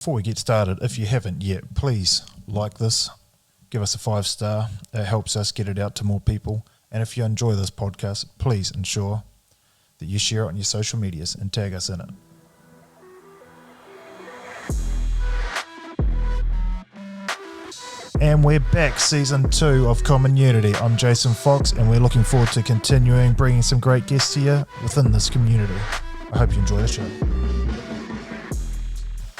Before we get started, if you haven't yet, please like this, give us a 5-star. It helps us get it out to more people. And if you enjoy this podcast, please ensure that you share it on your social medias and tag us in it. And we're back, season 2 of Common Unity. I'm Jason Fox, and we're looking forward to continuing bringing some great guests to you within this community. I hope you enjoy the show.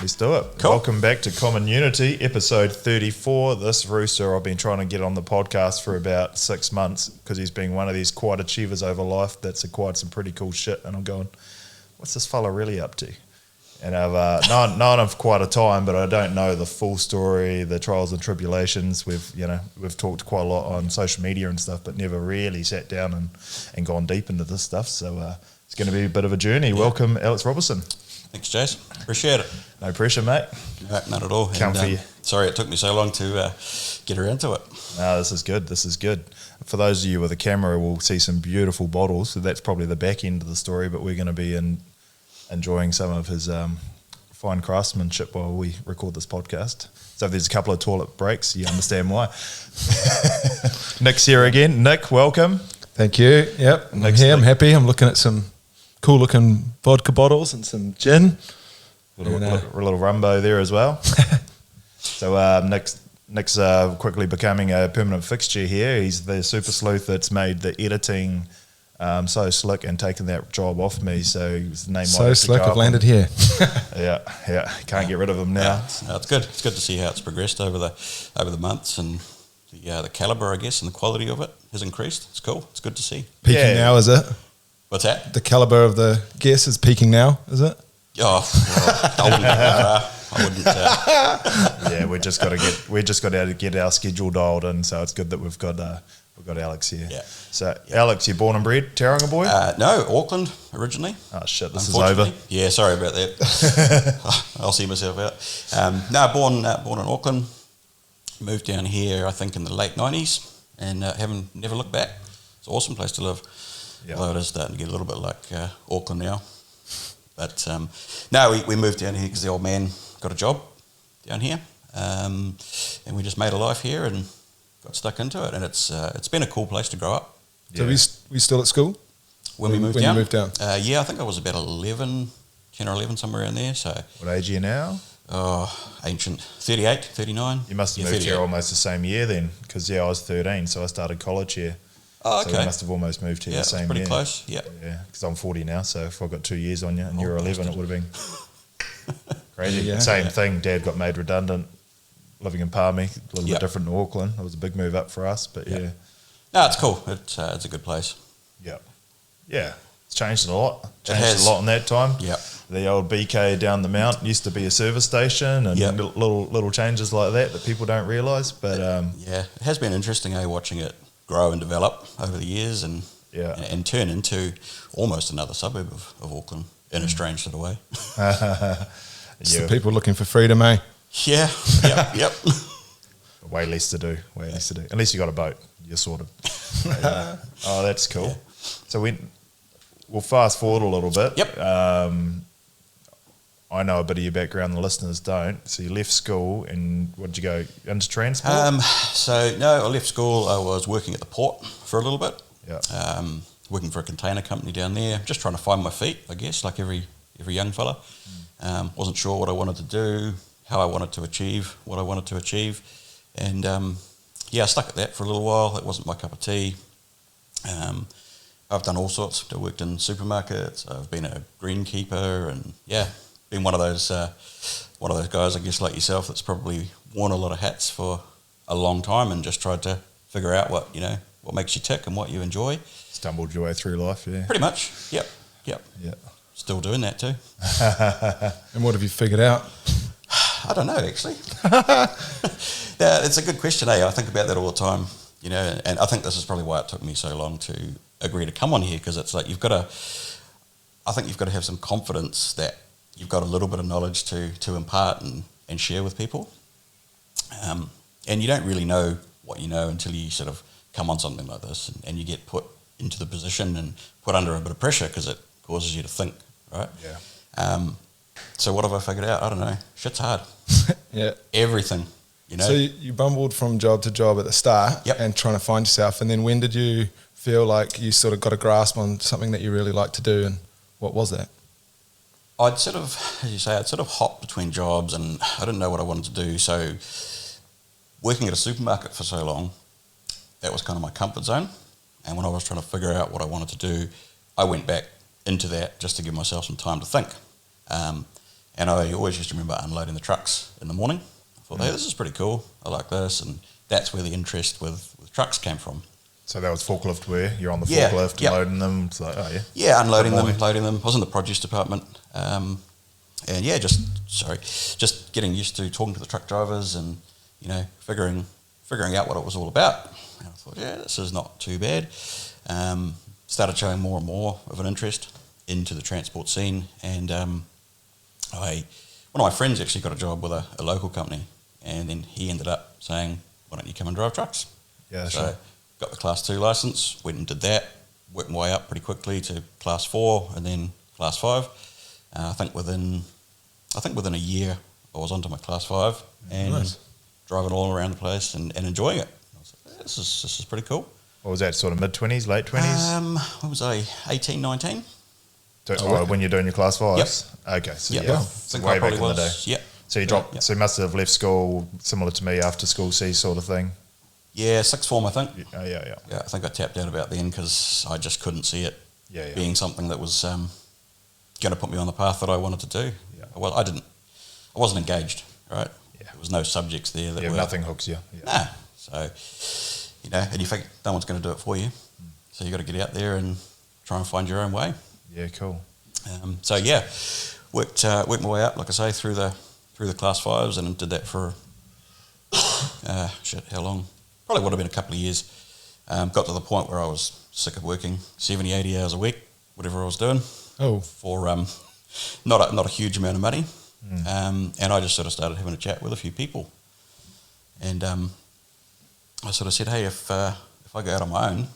Let's do it. Cool. Welcome back to Common Unity, episode 34. This rooster I've been trying to get on the podcast for about 6 months because he's been one of these quiet achievers over life that's acquired some pretty cool shit. And I'm going, what's this fella really up to? And I've known him for quite a time, but I don't know the full story, the trials and tribulations. We've talked quite a lot on social media and stuff, but never really sat down and gone deep into this stuff. So it's going to be a bit of a journey. Yeah. Welcome, Alex Roberson. Thanks, Jason. Appreciate it. No pressure, mate. No, not at all. Comfy. Sorry it took me so long to get around to it. No, this is good. This is good. For those of you with a camera, we'll see some beautiful bottles. So that's probably the back end of the story, but we're going to be enjoying some of his fine craftsmanship while we record this podcast. So if there's a couple of toilet breaks, you understand why. Nick's here again. Nick, welcome. Thank you. Yep, I'm here. I'm happy. I'm looking at some cool-looking vodka bottles and some gin. A little rumbo there as well. So Nick's quickly becoming a permanent fixture here. He's the super sleuth that's made the editing so slick and taken that job off me. So his name so slick, I've landed here. Yeah. Can't get rid of him now. No, it's good. It's good to see how it's progressed over the months, and the caliber, I guess, and the quality of it has increased. It's cool. It's good to see. Peaking now, is it? What's that? The caliber of the guess is peaking now, is it? Oh, well, I wouldn't. Yeah, we just got to get our schedule dialed in. So it's good that we've got Alex here. Yeah. So Alex, you're born and bred Tauranga boy? No, Auckland originally. Oh shit, this is over. Yeah, sorry about that. I'll see myself out. Born in Auckland. Moved down here, I think, in the late 90s, and haven't never looked back. It's an awesome place to live. Yep. Although it is starting to get a little bit like Auckland now. But we moved down here because the old man got a job down here, and we just made a life here and got stuck into it. And it's been a cool place to grow up. Yeah. So we still at school? When we moved down? Yeah, I think I was about 10 or 11, somewhere around there. So what age are you now? Oh, ancient. 38, 39. You must have moved here almost the same year then, because I was 13, so I started college here. Oh, okay. So we must have almost moved here the same year. Pretty close, yeah. Yeah, because I'm 40 now, so if I got 2 years on you and you're 11, it would have been crazy. Yeah. Same thing, Dad got made redundant, living in Palmy, a little bit different in Auckland. It was a big move up for us, but yeah. No, it's cool. It's a good place. Yeah, it's changed a lot. Changed a lot in that time. Yeah. The old BK down the mount used to be a service station, and little changes like that people don't realise. But it has been interesting, watching it grow and develop over the years, and turn into almost another suburb of Auckland in a strange sort of way. It's the people looking for freedom, eh? Yeah. Yep. Way less to do. Unless you got a boat, you're sorted. Oh, that's cool. Yeah. So we'll fast forward a little bit. Yep. I know a bit of your background, the listeners don't. So you left school, and what did you go into transport? I left school. I was working at the port for a little bit. Yeah. Working for a container company down there, just trying to find my feet, I guess, like every young fella. Wasn't sure what I wanted to do, how I wanted to achieve what I wanted to achieve, and I stuck at that for a little while. It wasn't my cup of tea. I've done all sorts. I worked in supermarkets. I've been a greenkeeper, and been one of those guys, I guess, like yourself, that's probably worn a lot of hats for a long time and just tried to figure out what makes you tick and what you enjoy. Stumbled your way through life, yeah. Pretty much, yep. Still doing that too. And what have you figured out? I don't know, actually. It's a good question, I think about that all the time, and I think this is probably why it took me so long to agree to come on here, because it's like you've got to have some confidence that you've got a little bit of knowledge to impart and share with people. And you don't really know what you know until you sort of come on something like this, and you get put into the position and put under a bit of pressure because it causes you to think, right? Yeah. So what have I figured out? I don't know. Shit's hard. Yeah. Everything, you know. So you bumbled from job to job at the start and trying to find yourself. And then when did you feel like you sort of got a grasp on something that you really like to do, and what was that? I'd sort of, as you say, I'd sort of hopped between jobs and I didn't know what I wanted to do. So working at a supermarket for so long, that was kind of my comfort zone. And when I was trying to figure out what I wanted to do, I went back into that just to give myself some time to think. And I always used to remember unloading the trucks in the morning. I thought, hey, this is pretty cool. I like this. And that's where the interest with trucks came from. So that was forklift where you're on the forklift and loading them. It's like, Yeah, unloading them, loading them. I was in the produce department. And yeah, just getting used to talking to the truck drivers and, you know, figuring out what it was all about. And I thought, yeah, this is not too bad. Started showing more and more of an interest into the transport scene. And one of my friends actually got a job with a local company. And then he ended up saying, why don't you come and drive trucks? Yeah, so sure. Got the Class 2 licence, went and did that, worked my way up pretty quickly to Class 4 and then Class 5. I think within a year I was onto my Class 5 and driving all around the place and enjoying it. I was like, this is pretty cool. What was that, sort of mid-20s, late 20s? What was I, 18, 19? When you're doing your Class 5s? Yep. Okay, so Yep. yeah, I think way I back probably in the day. was. Yep. So so you must have left school similar to me, after school C sort of thing? Yeah, sixth form, I think. Yeah. Yeah, I think I tapped out about then because I just couldn't see it being something that was going to put me on the path that I wanted to do. Yeah. Well, I wasn't engaged, right? Yeah. There was no subjects there that were... nothing hooks you. Yeah. Nah. So, you know, and you think no one's going to do it for you. So you got to get out there and try and find your own way. Yeah, cool. So yeah, worked my way up, like I say, through the Class 5s and did that for, how long? Probably would have been a couple of years. Got to the point where I was sick of working 70, 80 hours a week, whatever I was doing, for not a huge amount of money. And I just sort of started having a chat with a few people. And I sort of said, hey, if I go out on my own,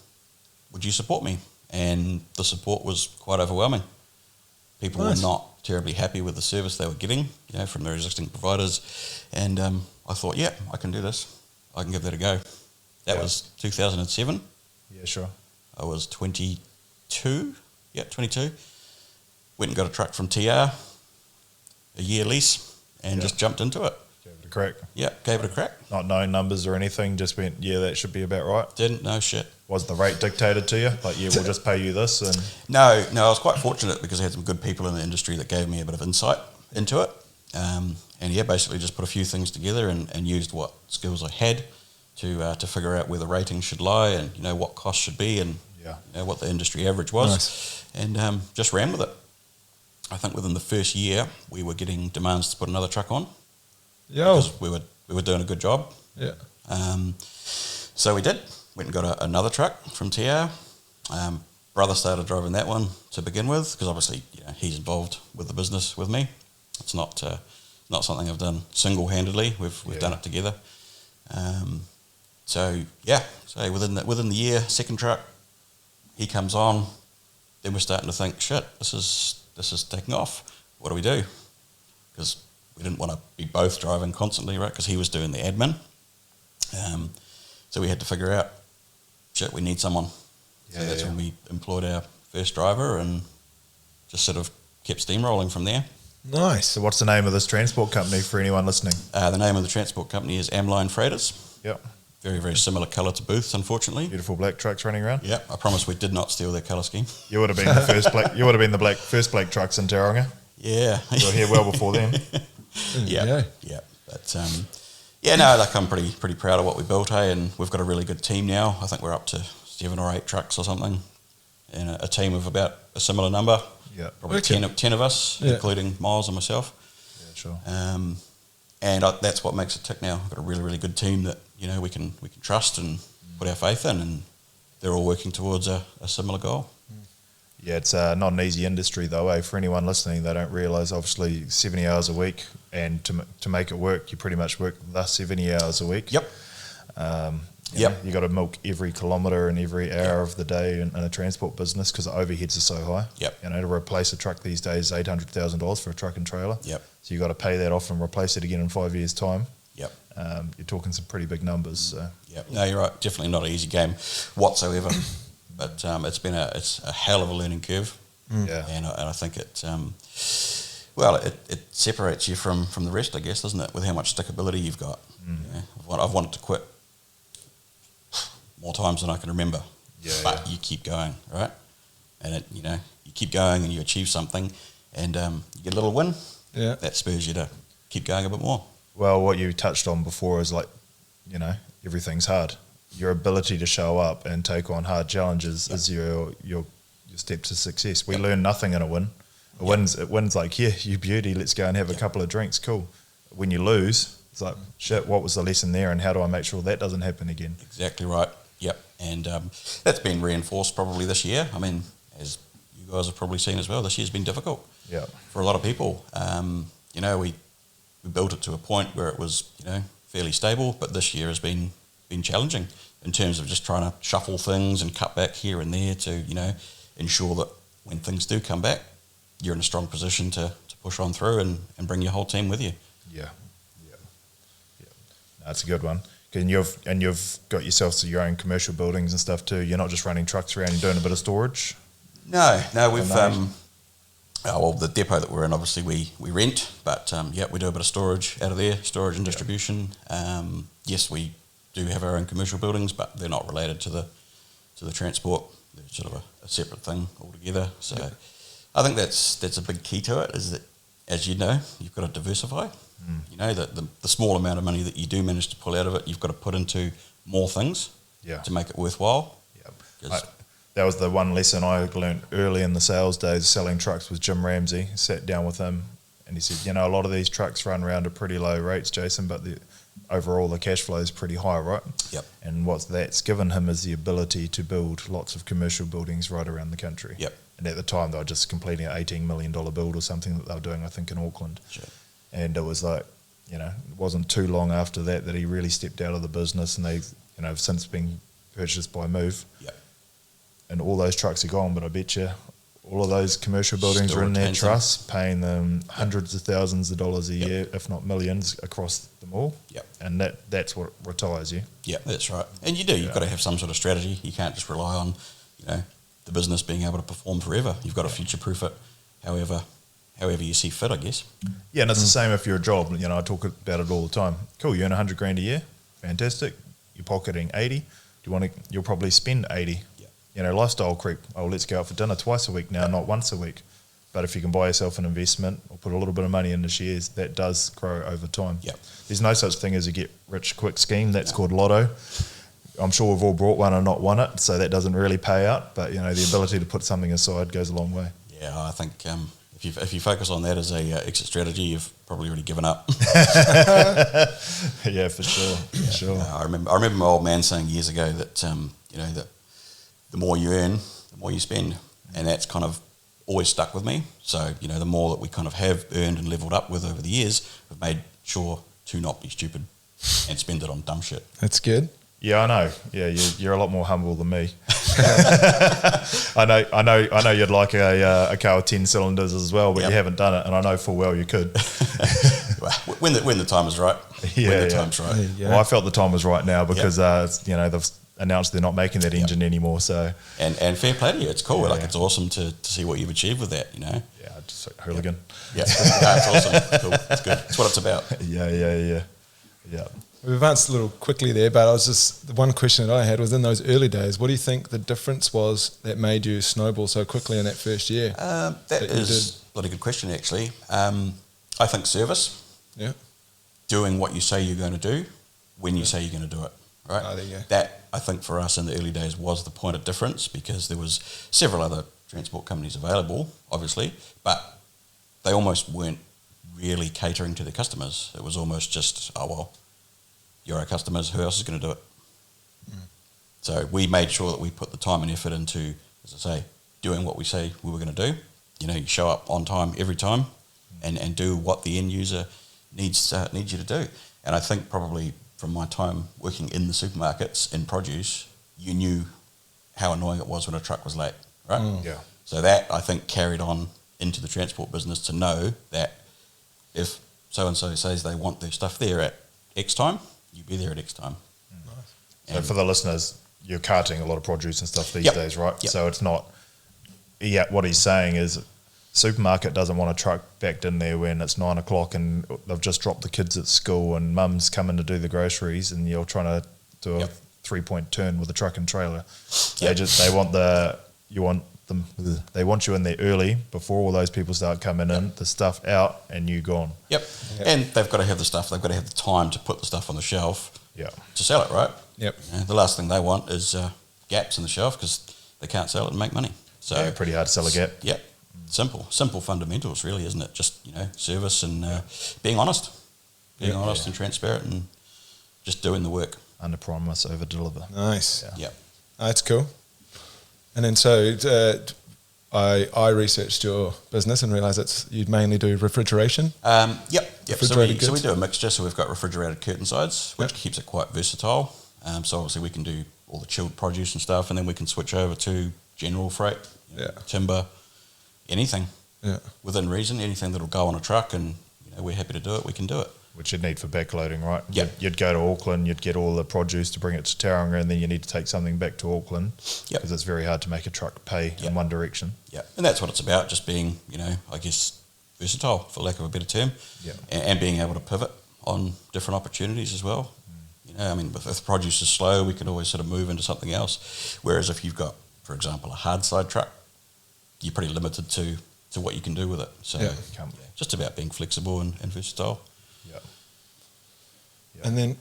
would you support me? And the support was quite overwhelming. People were not terribly happy with the service they were getting, you know, from their existing providers. And I thought, yeah, I can do this. I can give that a go. That was 2007. Yeah, sure. I was 22. Yeah, 22. Went and got a truck from TR, a year lease, and just jumped into it. Gave it a crack. Yeah, gave it a crack. Not knowing numbers or anything, just went, yeah, that should be about right. Didn't know shit. Was the rate dictated to you? Like, yeah, we'll just pay you this? And No, I was quite fortunate because I had some good people in the industry that gave me a bit of insight into it. And yeah, basically just put a few things together and used what skills I had to figure out where the rating should lie and, you know, what costs should be and you know, what the industry average was. And just ran with it. I think within the first year, we were getting demands to put another truck on. Yeah. Because we were doing a good job. Yeah. So we did. Went and got another truck from TR. Brother started driving that one to begin with because obviously, you know, he's involved with the business with me. It's not something I've done single-handedly. We've done it together. So within the year, second truck, he comes on. Then we're starting to think, shit, this is taking off. What do we do? Because we didn't want to be both driving constantly, right? Because he was doing the admin. So we had to figure out, shit, we need someone. So that's when we employed our first driver and just sort of kept steamrolling from there. Nice. so what's the name of this transport company for anyone listening? The name of the transport company is Amline Freighters. Yep. Very, very similar colour to Booth's, unfortunately. Beautiful black trucks running around. Yeah, I promise we did not steal their colour scheme. You would have been the first black. You would have been the first black trucks in Tauranga. Yeah. You were here well before then. Yeah. But I'm pretty proud of what we built, hey, and we've got a really good team now. I think we're up to 7 or 8 trucks or something, and a team of about a similar number. Yeah, probably 10 of us, including Miles and myself. Yeah, sure. And that's what makes it tick now. We've got a really, really good team that, you know, we can trust and put our faith in, and they're all working towards a similar goal. Yeah, it's not an easy industry though, eh? For anyone listening, they don't realise obviously 70 hours a week, and to make it work, you pretty much work the 70 hours a week. Yep. You got to milk every kilometre and every hour of the day in a transport business because the overheads are so high. To replace a truck these days is $800,000 for a truck and trailer. So you got to pay that off and replace it again in 5 years' time. You're talking some pretty big numbers. So. No, you're right. Definitely not an easy game whatsoever. But it's a hell of a learning curve. And I think it separates you from the rest, I guess, doesn't it? With how much stickability you've got. I've wanted to quit more times than I can remember. But you keep going, right? And you keep going and you achieve something, and you get a little win. That spurs you to keep going a bit more. Well, what you touched on before is everything's hard. Your ability to show up and take on hard challenges is your step to success. We learn nothing in a win. A win's like, you beauty, let's go and have a couple of drinks, cool. When you lose, it's like, shit, what was the lesson there and how do I make sure that doesn't happen again? Exactly right, And that's been reinforced probably this year. I mean, as you guys have probably seen as well, this year's been difficult for a lot of people. We built it to a point where it was, fairly stable, but this year has been challenging in terms of just trying to shuffle things and cut back here and there to, ensure that when things do come back, you're in a strong position to push on through and bring your whole team with you. That's a good one. And you've got yourself your own commercial buildings and stuff too. You're not just running trucks around, you're doing a bit of storage? No, we've... the depot that we're in, obviously we rent, but we do a bit of storage out of there, storage and distribution. Yes, we do have our own commercial buildings, but they're not related to the transport. They're sort of a separate thing altogether. So I think that's a big key to it, is that, as you know, you've got to diversify. The small amount of money that you do manage to pull out of it, you've got to put into more things to make it worthwhile. That was the one lesson I learned early in the sales days, selling trucks, with Jim Ramsey. Sat down with him and he said, a lot of these trucks run around at pretty low rates, Jason, but overall the cash flow is pretty high, right? And what that's given him is the ability to build lots of commercial buildings right around the country. And at the time they were just completing an $18 million build or something that they were doing, I think, in Auckland. And it was like, it wasn't too long after that he really stepped out of the business, and they've, since been purchased by Move. And all those trucks are gone, but I bet you all of those commercial buildings still are in their trust, paying them hundreds of thousands of dollars a year, if not millions, across them all. And that's what retires you. That's right. And you've got to have some sort of strategy. You can't just rely on, the business being able to perform forever. You've got to future-proof it however you see fit, I guess. And it's the same if you're a job. I talk about it all the time. Cool, you earn $100,000 a year. Fantastic. You're pocketing 80. You'll probably spend 80. Lifestyle creep. Oh, let's go out for dinner twice a week now, not once a week. But if you can buy yourself an investment or put a little bit of money into shares, that does grow over time. There's no such thing as a get-rich-quick scheme. That's called lotto. I'm sure we've all brought one and not won it, so that doesn't really pay out. But, the ability to put something aside goes a long way. I think if you focus on that as a exit strategy, you've probably already given up. For sure. I remember my old man saying years ago that, that the more you earn, the more you spend. And that's kind of always stuck with me. So, the more that we kind of have earned and leveled up with over the years, we've made sure to not be stupid and spend it on dumb shit. That's good. Yeah, I know. Yeah, you're a lot more humble than me. I know you'd like a car with 10 cylinders as well, but you haven't done it, and I know full well you could. when the time is right. Time's right. Well, I felt the time was right now because they've announced they're not making that engine anymore. So and fair play to you. It's cool. It's awesome to see what you've achieved with that. Just like hooligan. It's awesome. It's cool. It's good. It's what it's about. Yeah. We've advanced a little quickly there, but the one question that I had was, in those early days, what do you think the difference was that made you snowball so quickly in that first year? That is a bloody good question, actually. I think service. Doing what you say you're going to do when you say you're going to do it. Right? Oh, there you go. That, I think, for us in the early days was the point of difference, because there was several other transport companies available, obviously, but they almost weren't really catering to their customers. It was almost just, you're our customers, who else is going to do it? So we made sure that we put the time and effort into, as I say, doing what we say we were going to do. You show up on time every time and do what the end user needs you to do. And I think probably from my time working in the supermarkets in produce, you knew how annoying it was when a truck was late, right? Yeah. So that, I think, carried on into the transport business to know that if so-and-so says they want their stuff there at X time, you be there at X time. So for the listeners, you're carting a lot of produce and stuff these Yep. days, right? Yep. So it's not, what he's saying is supermarket doesn't want a truck backed in there when it's 9 o'clock and they've just dropped the kids at school and mum's coming to do the groceries and you're trying to do a Yep. 3-point turn with a truck and trailer. Yep. They want you in there early before all those people start coming in, the stuff out and you gone. Yep. And they've got to have the stuff, they've got to have the time to put the stuff on the shelf to sell it, right? Yep. You know, the last thing they want is gaps in the shelf because they can't sell it and make money. So Pretty hard to sell a gap. Yep. Simple fundamentals, really, isn't it? Just, service and being honest. Being honest and transparent and just doing the work. Under promise, over deliver. Nice. Yep. That's cool. And then so I researched your business and realised you mainly do refrigeration. Yep. So we Refrigerated do a mixture. So we've got refrigerated curtain sides, which keeps it quite versatile. So obviously we can do all the chilled produce and stuff, and then we can switch over to general freight, timber, anything within reason, anything that'll go on a truck, and we're happy to do it. We can do it. Which you'd need for backloading, right? Yep. You'd go to Auckland, you'd get all the produce to bring it to Tauranga, and then you need to take something back to Auckland because it's very hard to make a truck pay in one direction. Yeah, and that's what it's about, just being, I guess, versatile, for lack of a better term, and being able to pivot on different opportunities as well. If produce is slow, we can always sort of move into something else. Whereas if you've got, for example, a hard side truck, you're pretty limited to what you can do with it. So just about being flexible and versatile. Yeah. And then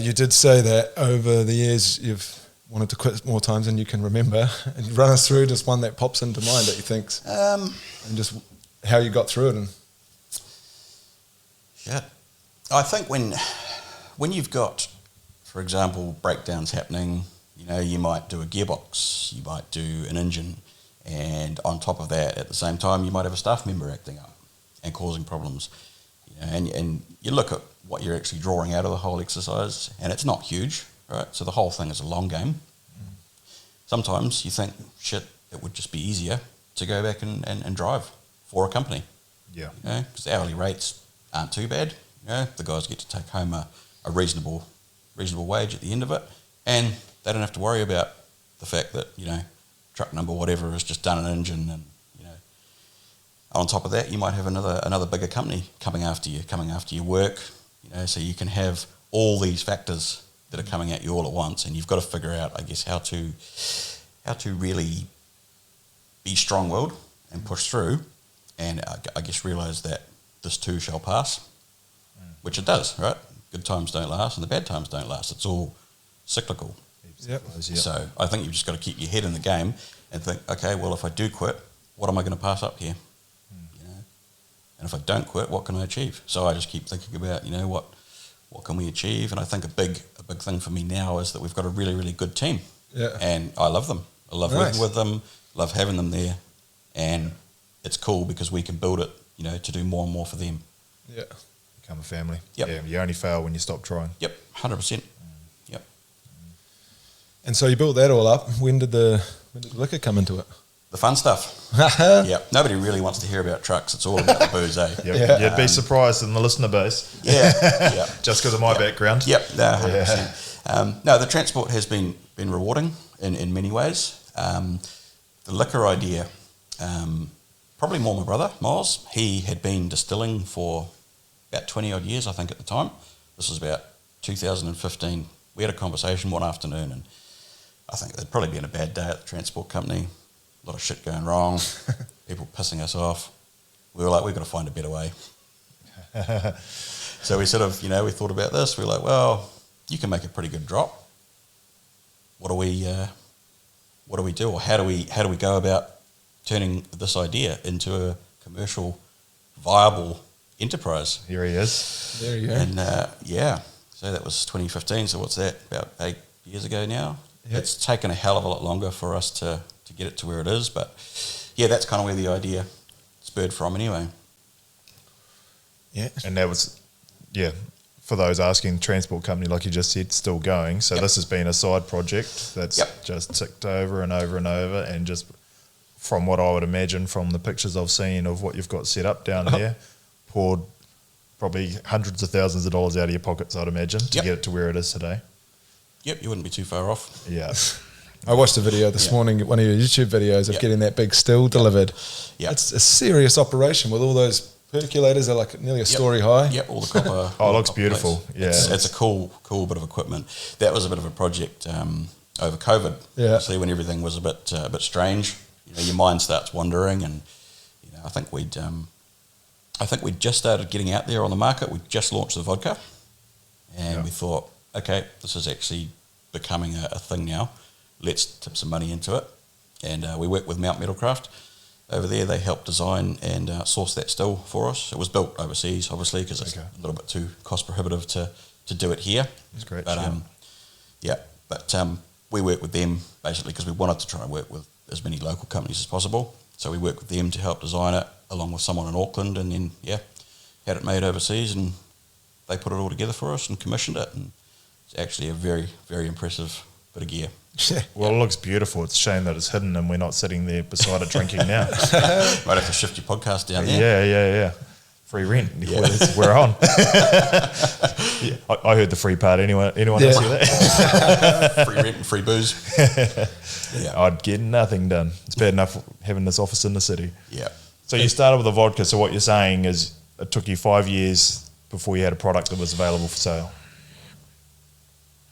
you did say that over the years you've wanted to quit more times than you can remember. And run us through just one that pops into mind that you think's, and just how you got through it. And I think when you've got, for example, breakdowns happening, you might do a gearbox, you might do an engine, and on top of that, at the same time, you might have a staff member acting up and causing problems. And you look at what you're actually drawing out of the whole exercise, and it's not huge, right? So the whole thing is a long game. Sometimes you think, it would just be easier to go back and drive for a company. Yeah. Because the hourly rates aren't too bad. The guys get to take home a reasonable wage at the end of it, and they don't have to worry about the fact that, truck number whatever has just done an engine, and on top of that, you might have another bigger company coming after your work, so you can have all these factors that are coming at you all at once, and you've got to figure out, I guess, how to really be strong-willed and push through, and I guess realise that this too shall pass, which it does, right? Good times don't last, and the bad times don't last. It's all cyclical. So I think you've just got to keep your head in the game and think, okay, well, if I do quit, what am I going to pass up here? And if I don't quit, what can I achieve? So I just keep thinking about, what can we achieve? And I think a big thing for me now is that we've got a really, really good team. Yeah. And I love them. I love working with them, love having them there. And it's cool because we can build it, to do more and more for them. Yeah. Become a family. Yep. Yeah, you only fail when you stop trying. Yep, 100%. Yep. And so you built that all up. When did the liquor come into it? The fun stuff. Yeah. Nobody really wants to hear about trucks. It's all about the booze, eh? Yep. You'd be surprised in the listener base. Yeah. Just because of my background. Yep. No, 100%. No, the transport has been rewarding in many ways. The liquor idea, probably more my brother, Miles. He had been distilling for about 20 odd years, I think, at the time. This was about 2015. We had a conversation one afternoon, and I think there'd probably been a bad day at the transport company. A lot of shit going wrong, people pissing us off. We were like, we've got to find a better way. So we sort of, we thought about this. We were like, well, you can make a pretty good drop. What do we do, or how do we go about turning this idea into a commercial, viable enterprise? Here he is. There you go. And so that was 2015. So what's that? About 8 years ago now. Yep. It's taken a hell of a lot longer for us to get it to where it is, but that's kind of where the idea spurred from anyway. Yeah. And that was, for those asking, the transport company, like you just said, still going. So Yep. this has been a side project that's Yep. just ticked over and over and over, and just from what I would imagine from the pictures I've seen of what you've got set up down there, poured probably hundreds of thousands of dollars out of your pockets, I'd imagine, to Yep. get it to where it is today. Yep, you wouldn't be too far off. Yeah. I watched a video this Yeah. morning, one of your YouTube videos of Yeah. getting that big still delivered. Yeah. It's a serious operation with all those percolators. They're like nearly a story high. Yep, all the copper. Oh, it all the looks copper beautiful. plates. Yeah. It's a cool bit of equipment. That was a bit of a project over COVID. Yeah. Obviously, when everything was a bit strange, your mind starts wandering, and I think we'd just started getting out there on the market. We just launched the vodka, and we thought, okay, this is actually becoming a thing now. Let's tip some money into it, and we worked with Mount Metalcraft over there. They helped design and source that still for us. It was built overseas, obviously, because it's a little bit too cost prohibitive to do it here. It's great. But we worked with them basically because we wanted to try and work with as many local companies as possible. So we worked with them to help design it, along with someone in Auckland, and then had it made overseas, and they put it all together for us and commissioned it. And it's actually a very, very impressive bit of gear. Well, it looks beautiful. It's a shame that it's hidden and we're not sitting there beside it drinking now. Might have to shift your podcast down there. Yeah. Free rent. Yeah. We're on. I heard the free part. Anyone else hear that? Free rent and free booze. I'd get nothing done. It's bad enough having this office in the city. Yeah. So you started with the vodka. So what you're saying is it took you 5 years before you had a product that was available for sale.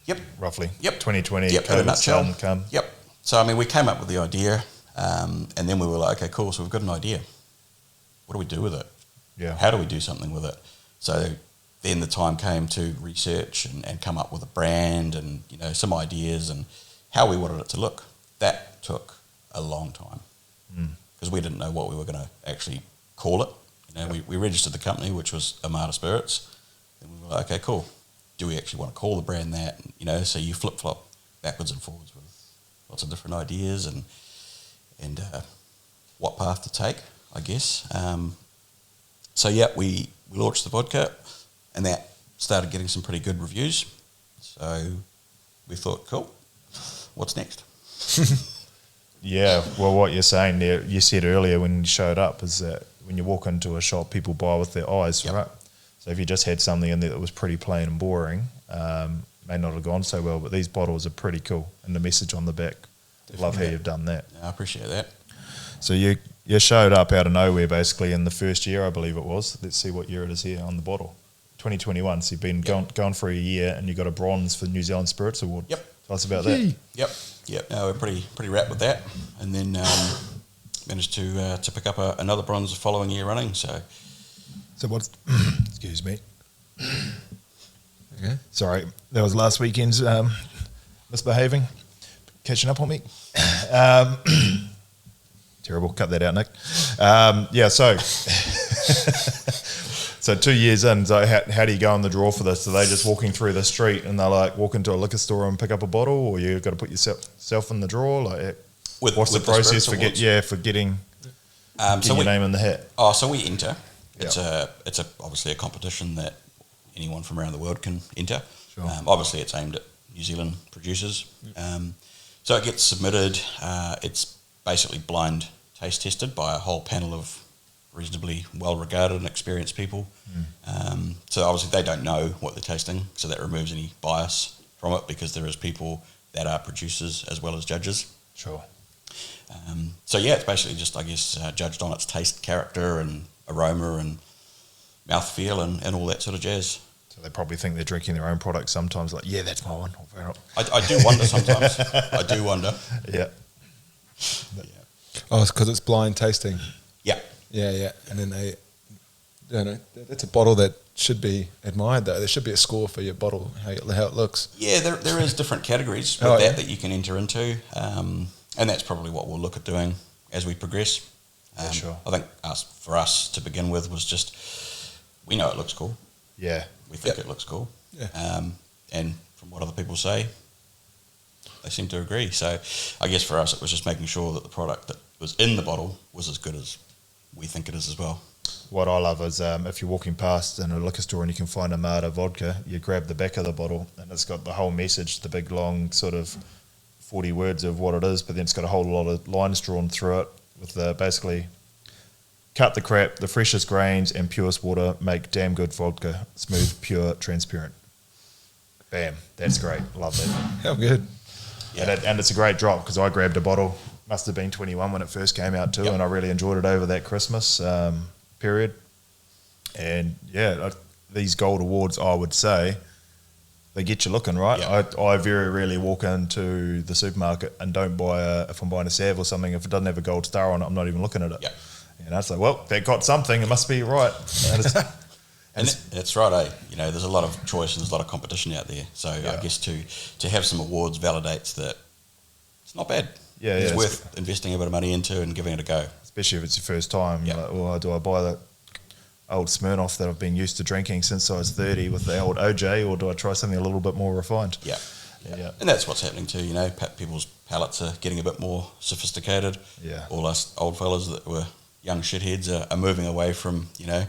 Yep. Roughly. Yep. 2020. Yep. In a nutshell. Come. Yep. So we came up with the idea, and then we were like, okay, cool. So we've got an idea. What do we do with it? Yeah. How do we do something with it? So then the time came to research and come up with a brand and some ideas and how we wanted it to look. That took a long time because we didn't know what we were going to actually call it. We registered the company, which was Armada Spirits, and we were like, okay, cool. Do we actually want to call the brand that? So you flip flop backwards and forwards with lots of different ideas and what path to take, I guess. We launched the vodka, and that started getting some pretty good reviews. So we thought, cool, what's next? Yeah, well, what you're saying there, you said earlier when you showed up, is that when you walk into a shop, people buy with their eyes, right? So if you just had something in there that was pretty plain and boring, may not have gone so well, but these bottles are pretty cool, and the message on the back, love how you've done that. I appreciate that. So you showed up out of nowhere, basically, in the first year, I believe it was. Let's see what year it is here on the bottle. 2021, so you've been going for a year, and you got a bronze for the New Zealand Spirits Award. Yep. Tell us about that. Yep. No, we're pretty wrapped with that, and then managed to pick up another bronze the following year running. So what's... Excuse me. Okay. Sorry, that was last weekend's misbehaving. Catching up on me. Terrible. Cut that out, Nick. So 2 years in, so how do you go on the draw for this? Are they just walking through the street and they're like walk into a liquor store and pick up a bottle, or you've got to put yourself in the draw? Like, what's the process for getting your name in the hat? Oh, so we enter. It's obviously a competition that anyone from around the world can enter. Sure. Obviously, it's aimed at New Zealand producers. So it gets submitted. It's basically blind taste tested by a whole panel of reasonably well-regarded and experienced people. So obviously they don't know what they're tasting, so that removes any bias from it because there is people that are producers as well as judges. Sure. It's basically just, I guess, judged on its taste, character and aroma and mouthfeel and all that sort of jazz. So they probably think they're drinking their own product sometimes, like, yeah, that's my one. I do wonder sometimes. I do wonder. Yeah. Oh, it's because it's blind tasting. Yeah. Yeah. And then that's a bottle that should be admired, though. There should be a score for your bottle, how it looks. Yeah, there is different categories with that you can enter into, and that's probably what we'll look at doing as we progress. Sure. I think for us to begin with was just, we know it looks cool. Yeah. We think it looks cool. Yeah. And from what other people say, they seem to agree. So I guess for us it was just making sure that the product that was in the bottle was as good as we think it is as well. what I love is if you're walking past in a liquor store and you can find Armada vodka, you grab the back of the bottle and it's got the whole message, the big long sort of 40 words of what it is, but then it's got a whole lot of lines drawn through it with basically cut the crap, the freshest grains and purest water make damn good vodka, smooth, pure, transparent. Bam, that's great. Love that. How good. Yeah. And it's a great drop because I grabbed a bottle, must have been 21 when it first came out too, and I really enjoyed it over that Christmas period. And yeah, these gold awards, I would say, they get you looking, right? Yeah. I very rarely walk into the supermarket and don't buy if I'm buying a Sav or something, if it doesn't have a gold star on it, I'm not even looking at it. Yeah. And it's like, well, they got something, it must be right. And that's right, eh? You know, there's a lot of choice and there's a lot of competition out there. So I guess to have some awards validates that it's not bad. Yeah, it's worth investing a bit of money into and giving it a go. Especially if it's your first time. You're like, well, do I buy the old Smirnoff that I've been used to drinking since I was 30 with the old OJ, or do I try something a little bit more refined? Yeah. And that's what's happening too, you know, people's palates are getting a bit more sophisticated. Yeah. All us old fellas that were young shitheads are moving away from, you know,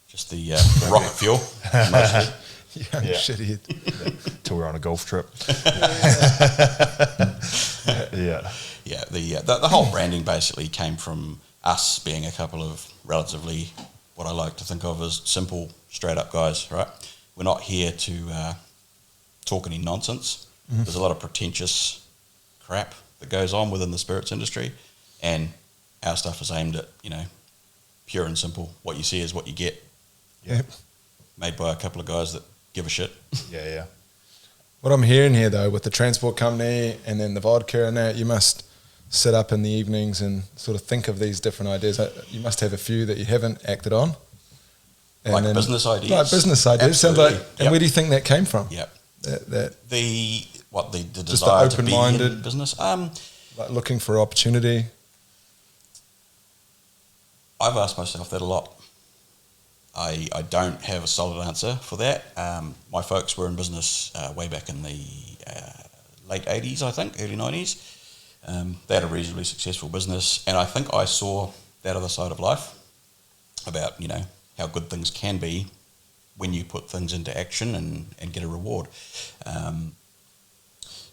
just the rocket fuel. Mostly. Young shithead. Till we're on a golf trip. The whole branding basically came from us being a couple of relatively, what I like to think of as simple, straight up guys, right? We're not here to talk any nonsense. Mm-hmm. There's a lot of pretentious crap that goes on within the spirits industry, and our stuff is aimed at, you know, pure and simple. What you see is what you get. Yep. Made by a couple of guys that give a shit. Yeah. What I'm hearing here, though, with the transport company and then the vodka and that, you must sit up in the evenings and sort of think of these different ideas. You must have a few that you haven't acted on. And like business ideas. Like business ideas. Sounds like. And where do you think that came from? Yep. The desire to be open-minded in business. Like looking for opportunity. I've asked myself that a lot. I don't have a solid answer for that. My folks were in business way back in the late 80s, I think, early 90s. They had a reasonably successful business, and I think I saw that other side of life about, you know, how good things can be when you put things into action and get a reward.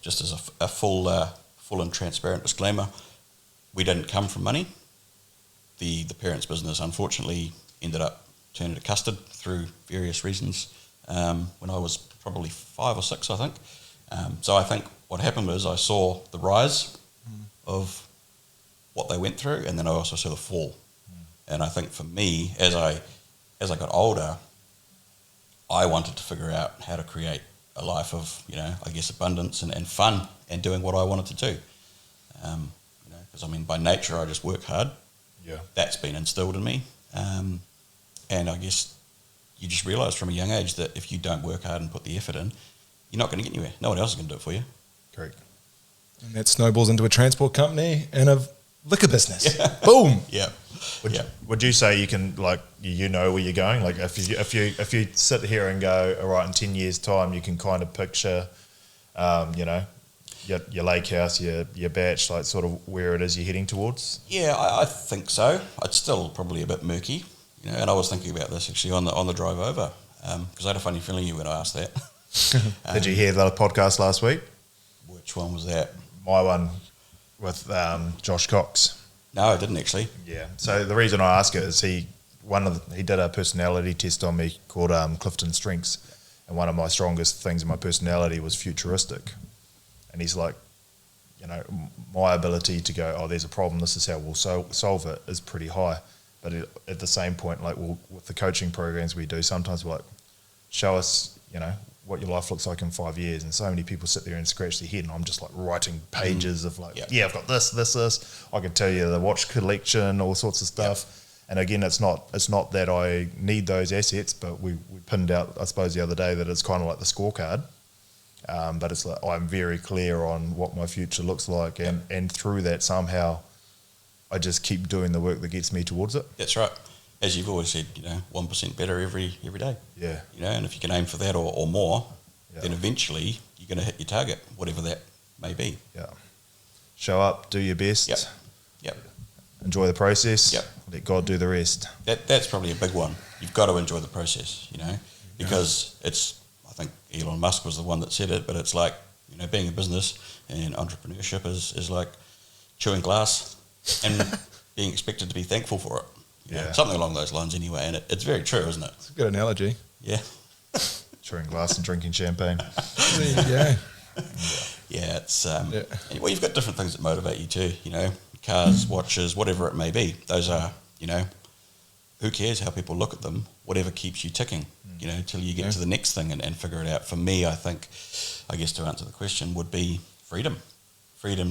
Just as a full and transparent disclaimer, we didn't come from money. The parents' business, unfortunately, ended up turning to custard through various reasons when I was probably 5 or 6, I think. So I think what happened was I saw the rise of what they went through, and then I also saw the fall. And I think for me, as I got older, I wanted to figure out how to create a life of, you know, I guess abundance and fun and doing what I wanted to do. You know, because I mean, by nature, I just work hard. Yeah. That's been instilled in me. And I guess you just realise from a young age that if you don't work hard and put the effort in, you're not going to get anywhere. No one else is going to do it for you. Correct. And that snowballs into a transport company and a liquor business. Yeah. Boom. Yeah. Would you say you can, like, you know where you're going? Like, if you sit here and go, all right, in 10 years' time, you can kind of picture, you know, your lake house, your batch, like sort of where it is you're heading towards? Yeah, I think so. It's still probably a bit murky, you know. And I was thinking about this actually on the drive over, because I had a funny feeling you when I asked that. Did you hear the podcast last week? Which one was that? My one with Josh Cox. No, I didn't actually. Yeah. So the reason I ask it is he did a personality test on me called Clifton Strengths, and one of my strongest things in my personality was futuristic. And he's like, you know, my ability to go, oh, there's a problem, this is how we'll solve it, is pretty high. But at the same point, like, with the coaching programs we do, sometimes we're like, show us, you know, what your life looks like in 5 years. And so many people sit there and scratch their head, and I'm just like writing pages of like, I've got this. I can tell you the watch collection, all sorts of stuff. Yep. And again, it's not that I need those assets, but we pinned out, I suppose, the other day that it's kind of like the scorecard. But it's like I'm very clear on what my future looks like, and through that somehow I just keep doing the work that gets me towards it. That's right. As you've always said, you know, 1% better every day. Yeah. You know, and if you can aim for that or more, then eventually you're going to hit your target, whatever that may be. Yeah. Show up, do your best. Yep. enjoy the process. Yep. Let God do the rest. That's probably a big one. You've got to enjoy the process, because I think Elon Musk was the one that said it, but it's like, being a business and entrepreneurship is like chewing glass and being expected to be thankful for it. Something along those lines anyway, and it's very true, isn't it? It's a good analogy. Yeah. Chewing glass and drinking champagne. There you go. Yeah, it's well, you've got different things that motivate you too. Cars, watches, whatever it may be. Those are, who cares how people look at them? Whatever keeps you ticking, till you get to the next thing and figure it out. For me, I guess to answer the question would be freedom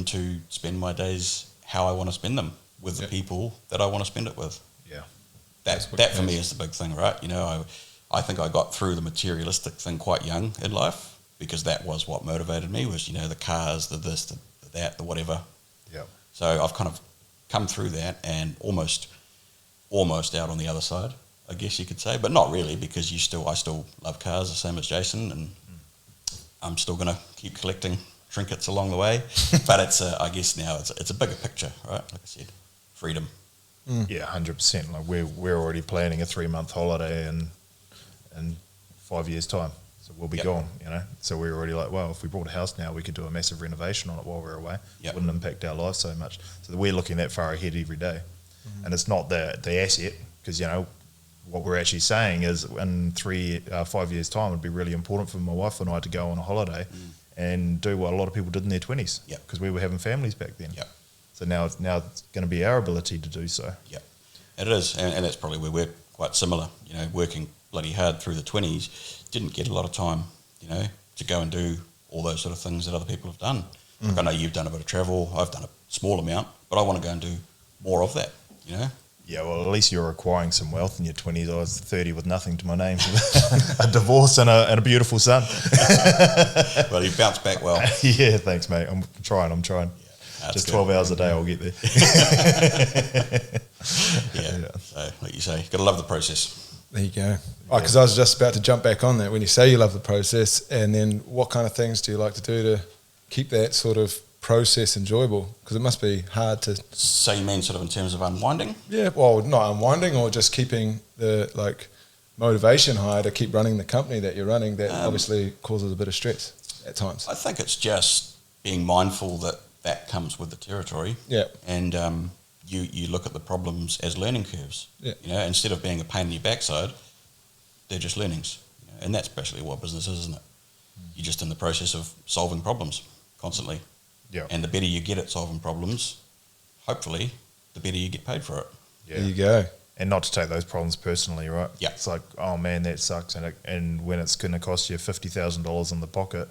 to spend my days how I want to spend them with the people that I want to spend it with. Yeah, that for me is the big thing, right? I think I got through the materialistic thing quite young in life, because that was what motivated me, was, the cars, the this, the that, the whatever. Yeah. So I've kind of come through that and almost out on the other side, I guess you could say, but not really, because I still love cars the same as Jason, and I'm still going to keep collecting trinkets along the way. But I guess now it's a bigger picture, right? Like I said, freedom. Yeah, 100%. Like we're already planning a 3-month holiday in 5 years' time. So we'll be gone, So we're already like, well, if we bought a house now, we could do a massive renovation on it while we're away. It wouldn't impact our lives so much. So we're looking that far ahead every day. And it's not the asset, because, what we're actually saying is in 5 years' time, it would be really important for my wife and I to go on a holiday and do what a lot of people did in their 20s, because we were having families back then. Yep. So now it's going to be our ability to do so. Yeah, it is, and that's probably where we're quite similar. Working bloody hard through the 20s, didn't get a lot of time, to go and do all those sort of things that other people have done. Like I know you've done a bit of travel, I've done a small amount, but I want to go and do more of that. Yeah, well, at least you're acquiring some wealth in your 20s. I was 30 with nothing to my name. A divorce and a beautiful son. Well, you bounced back well. Yeah, thanks, mate. I'm trying. Yeah, just 12 hours a day, I'll get there. Yeah. So, like you say, you've got to love the process. There you go. Because I was just about to jump back on that. When you say you love the process, and then what kind of things do you like to do to keep that sort of process enjoyable? Because it must be hard to... So you mean sort of in terms of unwinding? Yeah, well, not unwinding, or just keeping the motivation high to keep running the company that you're running. That obviously causes a bit of stress at times. I think it's just being mindful that comes with the territory. Yeah. And you look at the problems as learning curves. Yeah. Instead of being a pain in your backside, they're just learnings. And that's basically what business is, isn't it? You're just in the process of solving problems constantly. Yeah. And the better you get at solving problems, hopefully, the better you get paid for it. Yeah. There you go. And not to take those problems personally, right? Yeah. It's like, oh man, that sucks. And when it's going to cost you $50,000 in the pocket,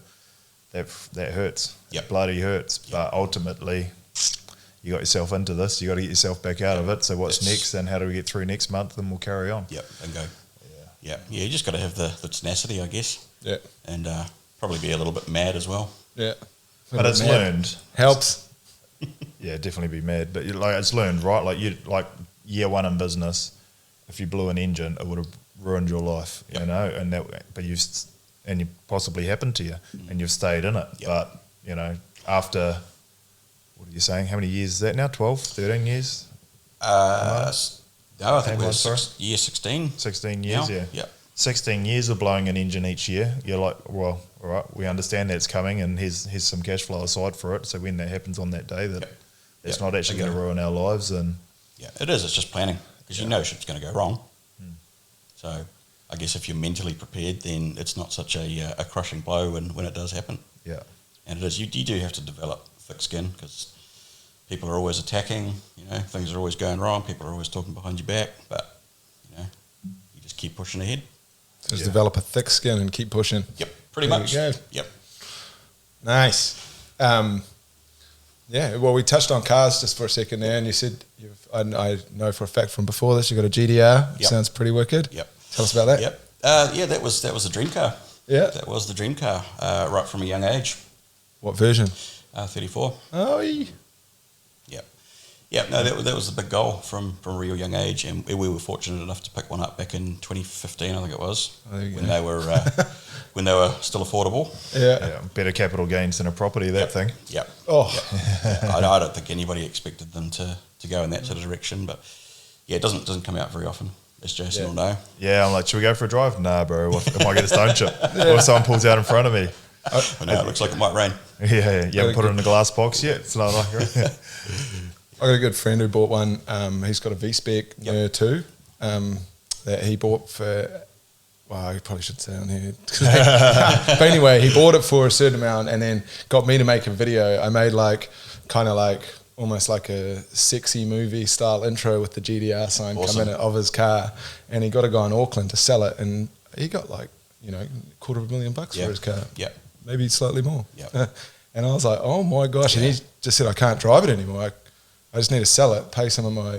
that hurts. Yep. It bloody hurts. Yep. But ultimately, you got yourself into this. You got to get yourself back out of it. So what's next? And how do we get through next month? And we'll carry on. Yep. And go. Yeah. You just got to have the tenacity, I guess. Yeah. And probably be a little bit mad as well. Yeah. But it's learned. Helps. Yeah, definitely be mad. But it's learned, right? Like year one in business, if you blew an engine, it would have ruined your life, you know. And you possibly happened to you, and you've stayed in it. Yep. But after, what are you saying? How many years is that now? 12, 13 years? No, I think we're 16. 16 years, yeah. Yep. 16 years of blowing an engine each year. You're like, well, all right, we understand that's coming, and here's some cash flow aside for it. So when that happens on that day, it's not actually going to ruin our lives. And yeah, it is. It's just planning, because you know shit's going to go wrong. So I guess if you're mentally prepared, then it's not such a crushing blow when it does happen. Yeah, and it is. You do have to develop thick skin, because people are always attacking. Things are always going wrong. People are always talking behind your back, but you just keep pushing ahead. So just develop a thick skin and keep pushing. Yep, pretty much. There you go. Yep. Nice. Yeah, well, we touched on cars just for a second there, and you said, I know for a fact from before this, you've got a GDR. Yep. Sounds pretty wicked. Yep. Tell us about that. Yep. Yeah, that was the dream car. Yeah. That was the dream car, right from a young age. What version? 34. Oh, yeah. Yeah, no, that was the big goal from a real young age, and we were fortunate enough to pick one up back in 2015, I think it was, when they were when they were still affordable. Yeah. Better capital gains than a property, that thing. Yep. Oh. Yep. I don't think anybody expected them to go in that sort of direction, but yeah, it doesn't come out very often, as Jason will know. Yeah, I'm like, should we go for a drive? Nah, bro. What if I get a stone chip? What if someone pulls out in front of me? But now it looks like it might rain. Yeah. You haven't put it in a glass box yet? It's not like I got a good friend who bought one. He's got a V-Spec Nerd 2 that he bought for... Well, I probably should say on here. But anyway, he bought it for a certain amount and then got me to make a video. I made almost like a sexy movie style intro with the GDR sign coming of his car. And he got a guy in Auckland to sell it. And he got $250,000 for his car. Yeah. Maybe slightly more. Yeah. And I was like, oh my gosh. And he just said, I can't drive it anymore. I just need to sell it, pay some of my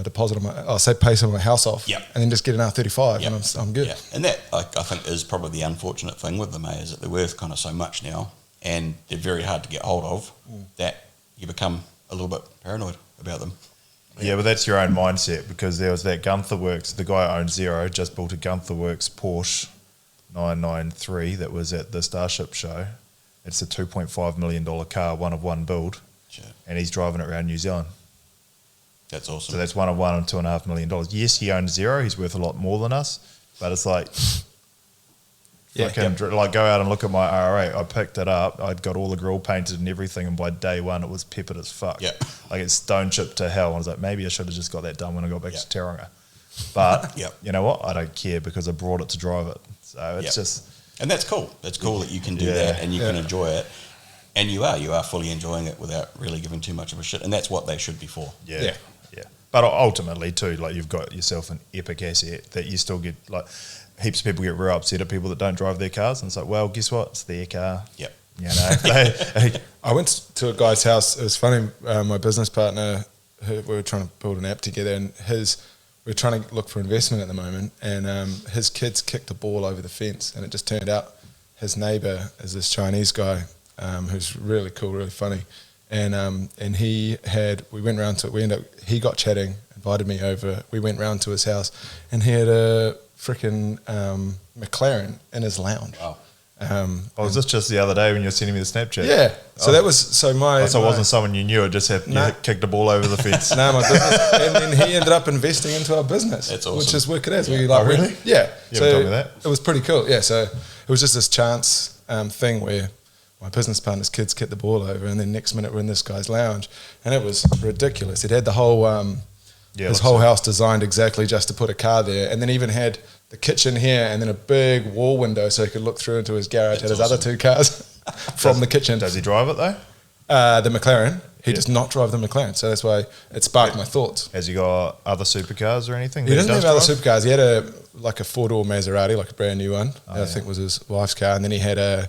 deposit pay some of my house off, and then just get an R35, and I'm good. Yeah. And that I think is probably the unfortunate thing with them, is that they're worth kind of so much now, and they're very hard to get hold of, that you become a little bit paranoid about them. Yeah, but that's your own mindset, because there was that Gunther Works. The guy who owns Zero just bought a Gunther Works Porsche 993 that was at the Starship show. It's a $2.5 million car, one of one build, and he's driving it around New Zealand. That's awesome. So that's one of one and $2.5 million. Yes, he owns Zero. He's worth a lot more than us, but it's like, like go out and look at my RA. I picked it up. I'd got all the grill painted and everything, and by day one, it was peppered as fuck. Yeah. Like it's stone chipped to hell. I was like, maybe I should have just got that done when I got back to Tauranga. But you know what? I don't care, because I brought it to drive it. So it's just... And that's cool. That's cool that you can do that and you can enjoy it. And you are fully enjoying it without really giving too much of a shit. And that's what they should be for. Yeah. But ultimately too, like you've got yourself an epic asset that you still get, like heaps of people get real upset at people that don't drive their cars. And it's like, well, guess what? It's their car. Yep. You know, I went to a guy's house. It was funny. My business partner, we were trying to build an app together, and we're trying to look for investment at the moment. And his kids kicked a ball over the fence, and it just turned out his neighbour is this Chinese guy who's really cool, really funny. And he went round to it. He got chatting, invited me over. We went round to his house, and he had a freaking McLaren in his lounge. Wow. was this just the other day when you were sending me the Snapchat? Yeah. So that was so it wasn't someone you knew. It just had you kicked a ball over the fence. No, my business, and then he ended up investing into our business. That's awesome. Which is wicked as. Yeah. Really? Yeah. You haven't told me that. It was pretty cool. Yeah. So it was just this chance thing where my business partner's kids kicked the ball over, and then next minute we're in this guy's lounge, and it was ridiculous. It had the whole his whole house designed exactly just to put a car there, and then even had the kitchen here, and then a big wall window so he could look through into his garage. Had his other two cars from the kitchen. Does he drive it though? The McLaren. He does not drive the McLaren, so that's why it sparked my thoughts. Has he got other supercars or anything? He doesn't have other supercars. He had a 4-door Maserati, like a brand new one. I think was his wife's car, and then he had a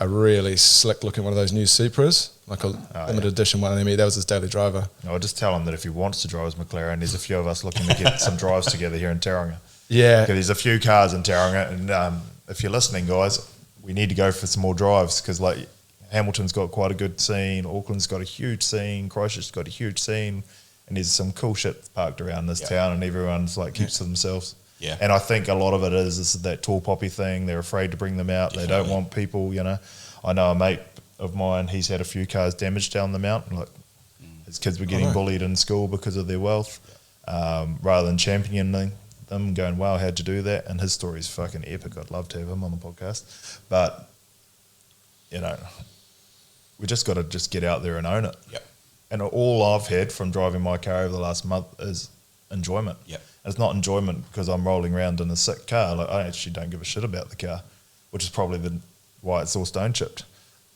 really slick looking one of those new Supras, like a limited edition one of them. That was his daily driver. I'll just tell him that if he wants to drive his McLaren, there's a few of us looking to get some drives together here in Tauranga. Yeah. Because there's a few cars in Tauranga, and if you're listening, guys, we need to go for some more drives, because like Hamilton's got quite a good scene, Auckland's got a huge scene, Christchurch's got a huge scene, and there's some cool shit parked around this town, and everyone's like keeps to themselves. Yeah. And I think a lot of it is that tall poppy thing. They're afraid to bring them out. Definitely. They don't want people, you know. I know a mate of mine, he's had a few cars damaged down the mountain. Like his kids were getting bullied in school because of their wealth. Rather than championing them, going, wow, how'd you do that? And his story's fucking epic. I'd love to have him on the podcast. But, you know, we just got to just get out there and own it. Yep. And all I've had from driving my car over the last month is enjoyment. Yep. And it's not enjoyment because I'm rolling around in a sick car. Like I actually don't give a shit about the car, which is probably why it's all stone chipped.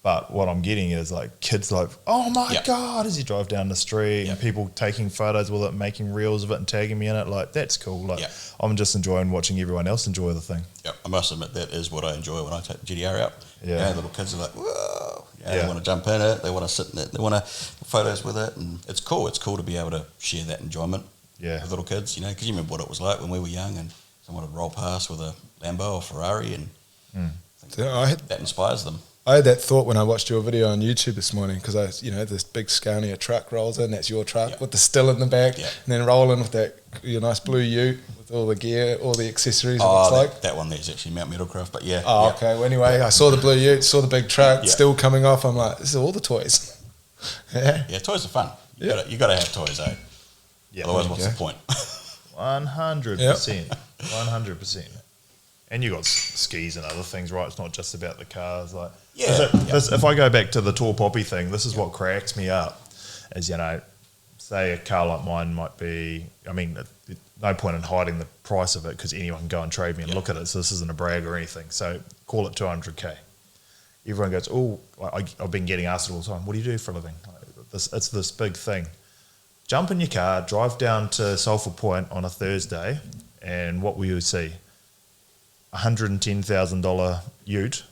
But what I'm getting is like kids like, oh my God, as you drive down the street and people taking photos with it, making reels of it and tagging me in it. Like that's cool. Like I'm just enjoying watching everyone else enjoy the thing. Yep. I must admit that is what I enjoy when I take the GDR out. Yeah. You know, little kids are like, whoa. They want to jump in it. They want to sit in it. They want to photos with it. And it's cool. It's cool to be able to share that enjoyment with little kids, you know, because you remember what it was like when we were young and someone would roll past with a Lambo or Ferrari and that inspires them. I had that thought when I watched your video on YouTube this morning, because this big Scania truck rolls in, that's your truck with the still in the back, and then roll in with your nice blue ute with all the gear, all the accessories. That one there's actually Mount Metalcraft, but yeah. Okay. Well, anyway, I saw the blue ute, saw the big truck, still coming off. I'm like, this is all the toys. Yeah, toys are fun. You got to have toys, eh? Yeah. Otherwise, what's the point? 100%. 100%. And you got skis and other things, right? It's not just about the cars. Like, if I go back to the tall poppy thing, this is what cracks me up. Is, say a car like mine might be. I mean, no point in hiding the price of it, because anyone can go and trade me and look at it. So this isn't a brag or anything. So call it 200K. Everyone goes, oh, I've been getting asked all the time, what do you do for a living? It's this big thing. Jump in your car, drive down to Sulphur Point on a Thursday, and what will you see? $110,000 ute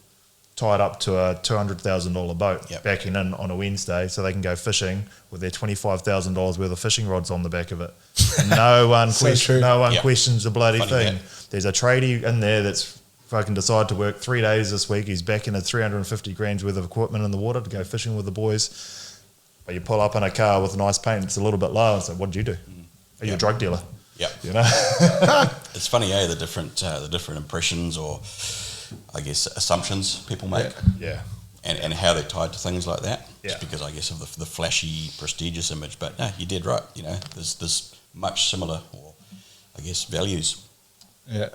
tied up to a $200,000 boat, backing in on a Wednesday so they can go fishing with their $25,000 worth of fishing rods on the back of it. And no one questions the bloody thing. There's a tradie in there that's fucking decided to work 3 days this week. He's backing at 350 grand worth of equipment in the water to go fishing with the boys. But you pull up in a car with nice paint, it's a little bit low, and so what do you do? Are you a drug dealer? Yeah, it's funny, the different impressions, or I guess assumptions people make, and how they're tied to things like that. Just because I guess of the flashy, prestigious image. But no, you did right. There's much similar, or I guess values,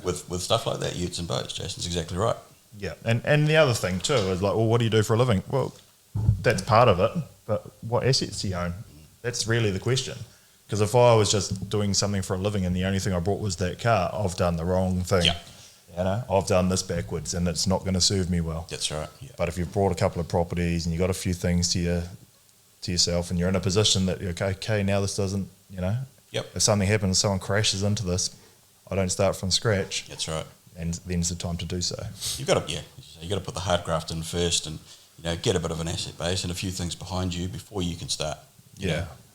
with stuff like that, utes and boats. Jason's exactly right. Yeah, and the other thing too is like, well, what do you do for a living? Well, that's part of it, but what assets do you own? That's really the question. Because if I was just doing something for a living and the only thing I brought was that car, I've done the wrong thing. I've done this backwards, and it's not going to serve me well. That's right. But if you've brought a couple of properties and you've got a few things to yourself, and you're in a position that you're okay, now this doesn't, if something happens, someone crashes into this, I don't start from scratch. That's right. And then's the time to do so. You've got to put the hard graft in first, and get a bit of an asset base and a few things behind you before you can start.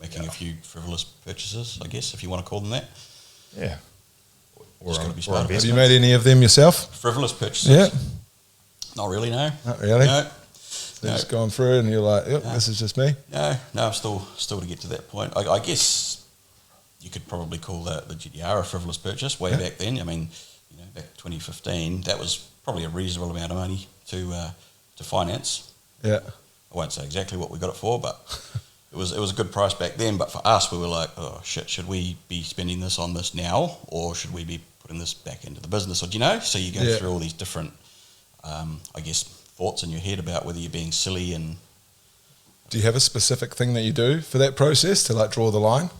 Making a few frivolous purchases, I guess, if you want to call them that. Yeah. Have you made any of them yourself? Frivolous purchases? Yeah. Not really, no. Not really? No. They're just going through and you're like, this is just me? No, I'm still to get to that point. I guess you could probably call the GDR a frivolous purchase way back then. I mean, back 2015, that was probably a reasonable amount of money to finance. Yeah. I won't say exactly what we got it for, but it was a good price back then. But for us, we were like, oh shit, should we be spending this on this now, or should we be putting this back into the business? Or so you go through all these different, I guess, thoughts in your head about whether you're being silly. And do you have a specific thing that you do for that process to like draw the line,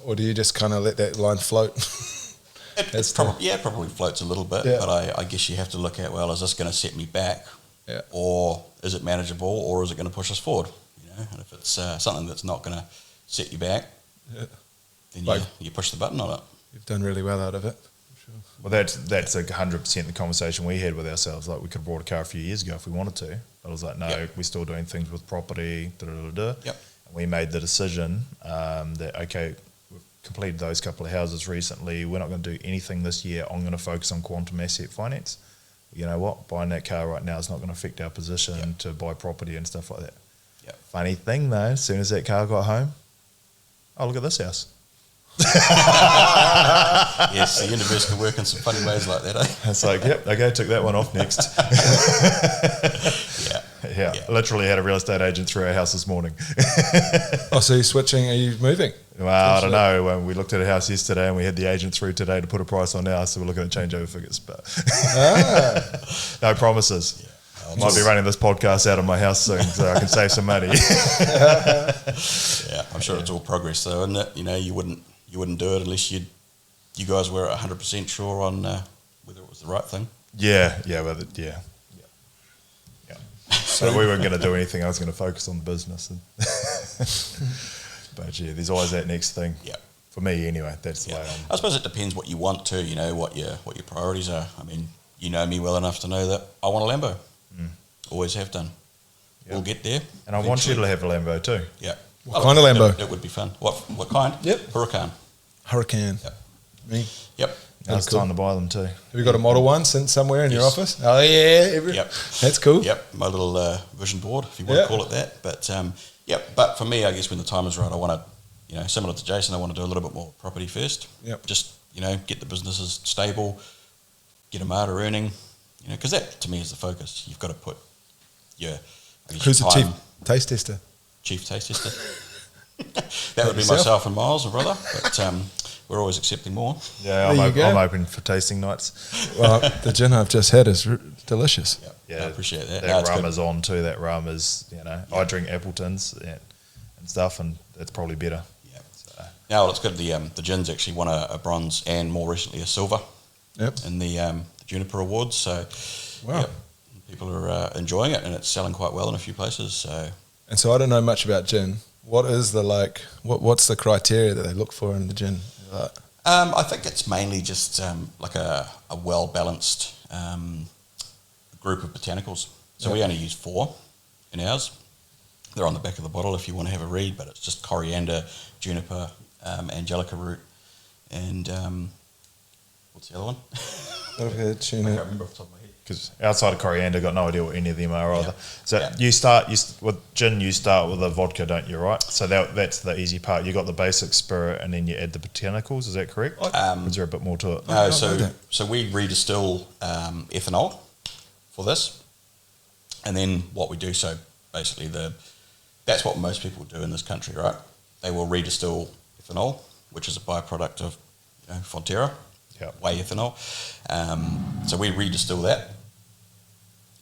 or do you just kind of let that line float? It probably floats a little bit, but I guess you have to look at, well, is this going to set me back, or is it manageable, or is it going to push us forward? And if it's something that's not going to set you back, then you push the button on it. You've done really well out of it. Sure. Well, that's 100% the conversation we had with ourselves. Like, we could have bought a car a few years ago if we wanted to, but I was like, no, we're still doing things with property. And we made the decision that, okay, we've completed those couple of houses recently. We're not going to do anything this year. I'm going to focus on quantum asset finance. You know what? Buying that car right now is not going to affect our position to buy property and stuff like that. Funny thing though, as soon as that car got home, oh, look at this house. Yes, the universe can work in some funny ways like that, eh? It's like, okay, took that one off next. Literally had a real estate agent through our house this morning. So you're switching, are you moving? Well, I don't know. We looked at a house yesterday and we had the agent through today to put a price on ours, so we're looking at changeover figures, but no promises. Yeah. I might be running this podcast out of my house soon so I can save some money. I'm sure it's all progress though, isn't it? You wouldn't do it unless you guys were 100% sure on whether it was the right thing. So we weren't going to do anything. I was going to focus on the business. But there's always that next thing. Yeah. For me anyway, that's the way I suppose it depends what you want to, what your priorities are. I mean, you know me well enough to know that I want a Lambo. Always have done. We'll get there. And I want you to have a Lambo too. Yeah. What kind of Lambo? It would be fun. What kind? Yep. Huracan. Huracan. Yep. Me? Yep. Now it's time to buy them too. Have you got a model one somewhere in your Yes. office? Oh yeah, that's cool. Yep, my little vision board, if you want to call it that. But but for me, I guess when the time is right, I want to, similar to Jason, I want to do a little bit more property first. Yep. Just get the businesses stable, get Armada earning, because that to me is the focus. You've got to put Who's the chief taste tester? Chief taste tester. That would be myself and Miles, my brother. But we're always accepting more. Yeah, I'm open for tasting nights. Well, the gin I've just had is delicious. Yeah, I appreciate that. That rum is on too. That rum is, I drink Appletons and stuff, and it's probably better. Yeah. So. Yeah, well, it's good. The gin's actually won a bronze and more recently a silver. Yep. In the Juniper Awards. So, wow. People are enjoying it, and it's selling quite well in a few places. So, and so I don't know much about gin. What is what's the criteria that they look for in the gin? I think it's mainly just like a well balanced group of botanicals. So we only use 4 in ours. They're on the back of the bottle if you want to have a read, but it's just coriander, juniper, angelica root, and what's the other one? I can't remember off the top of my head. Because outside of coriander, got no idea what any of them are either. So you start with gin. You start with a vodka, don't you? Right. So that's the easy part. You got the basic spirit, and then you add the botanicals. Is that correct? Or is there a bit more to it? No. So we redistill ethanol for this, and then what we do. So basically, that's what most people do in this country, right? They will redistill ethanol, which is a byproduct of Fonterra. Whey ethanol. So we redistill that,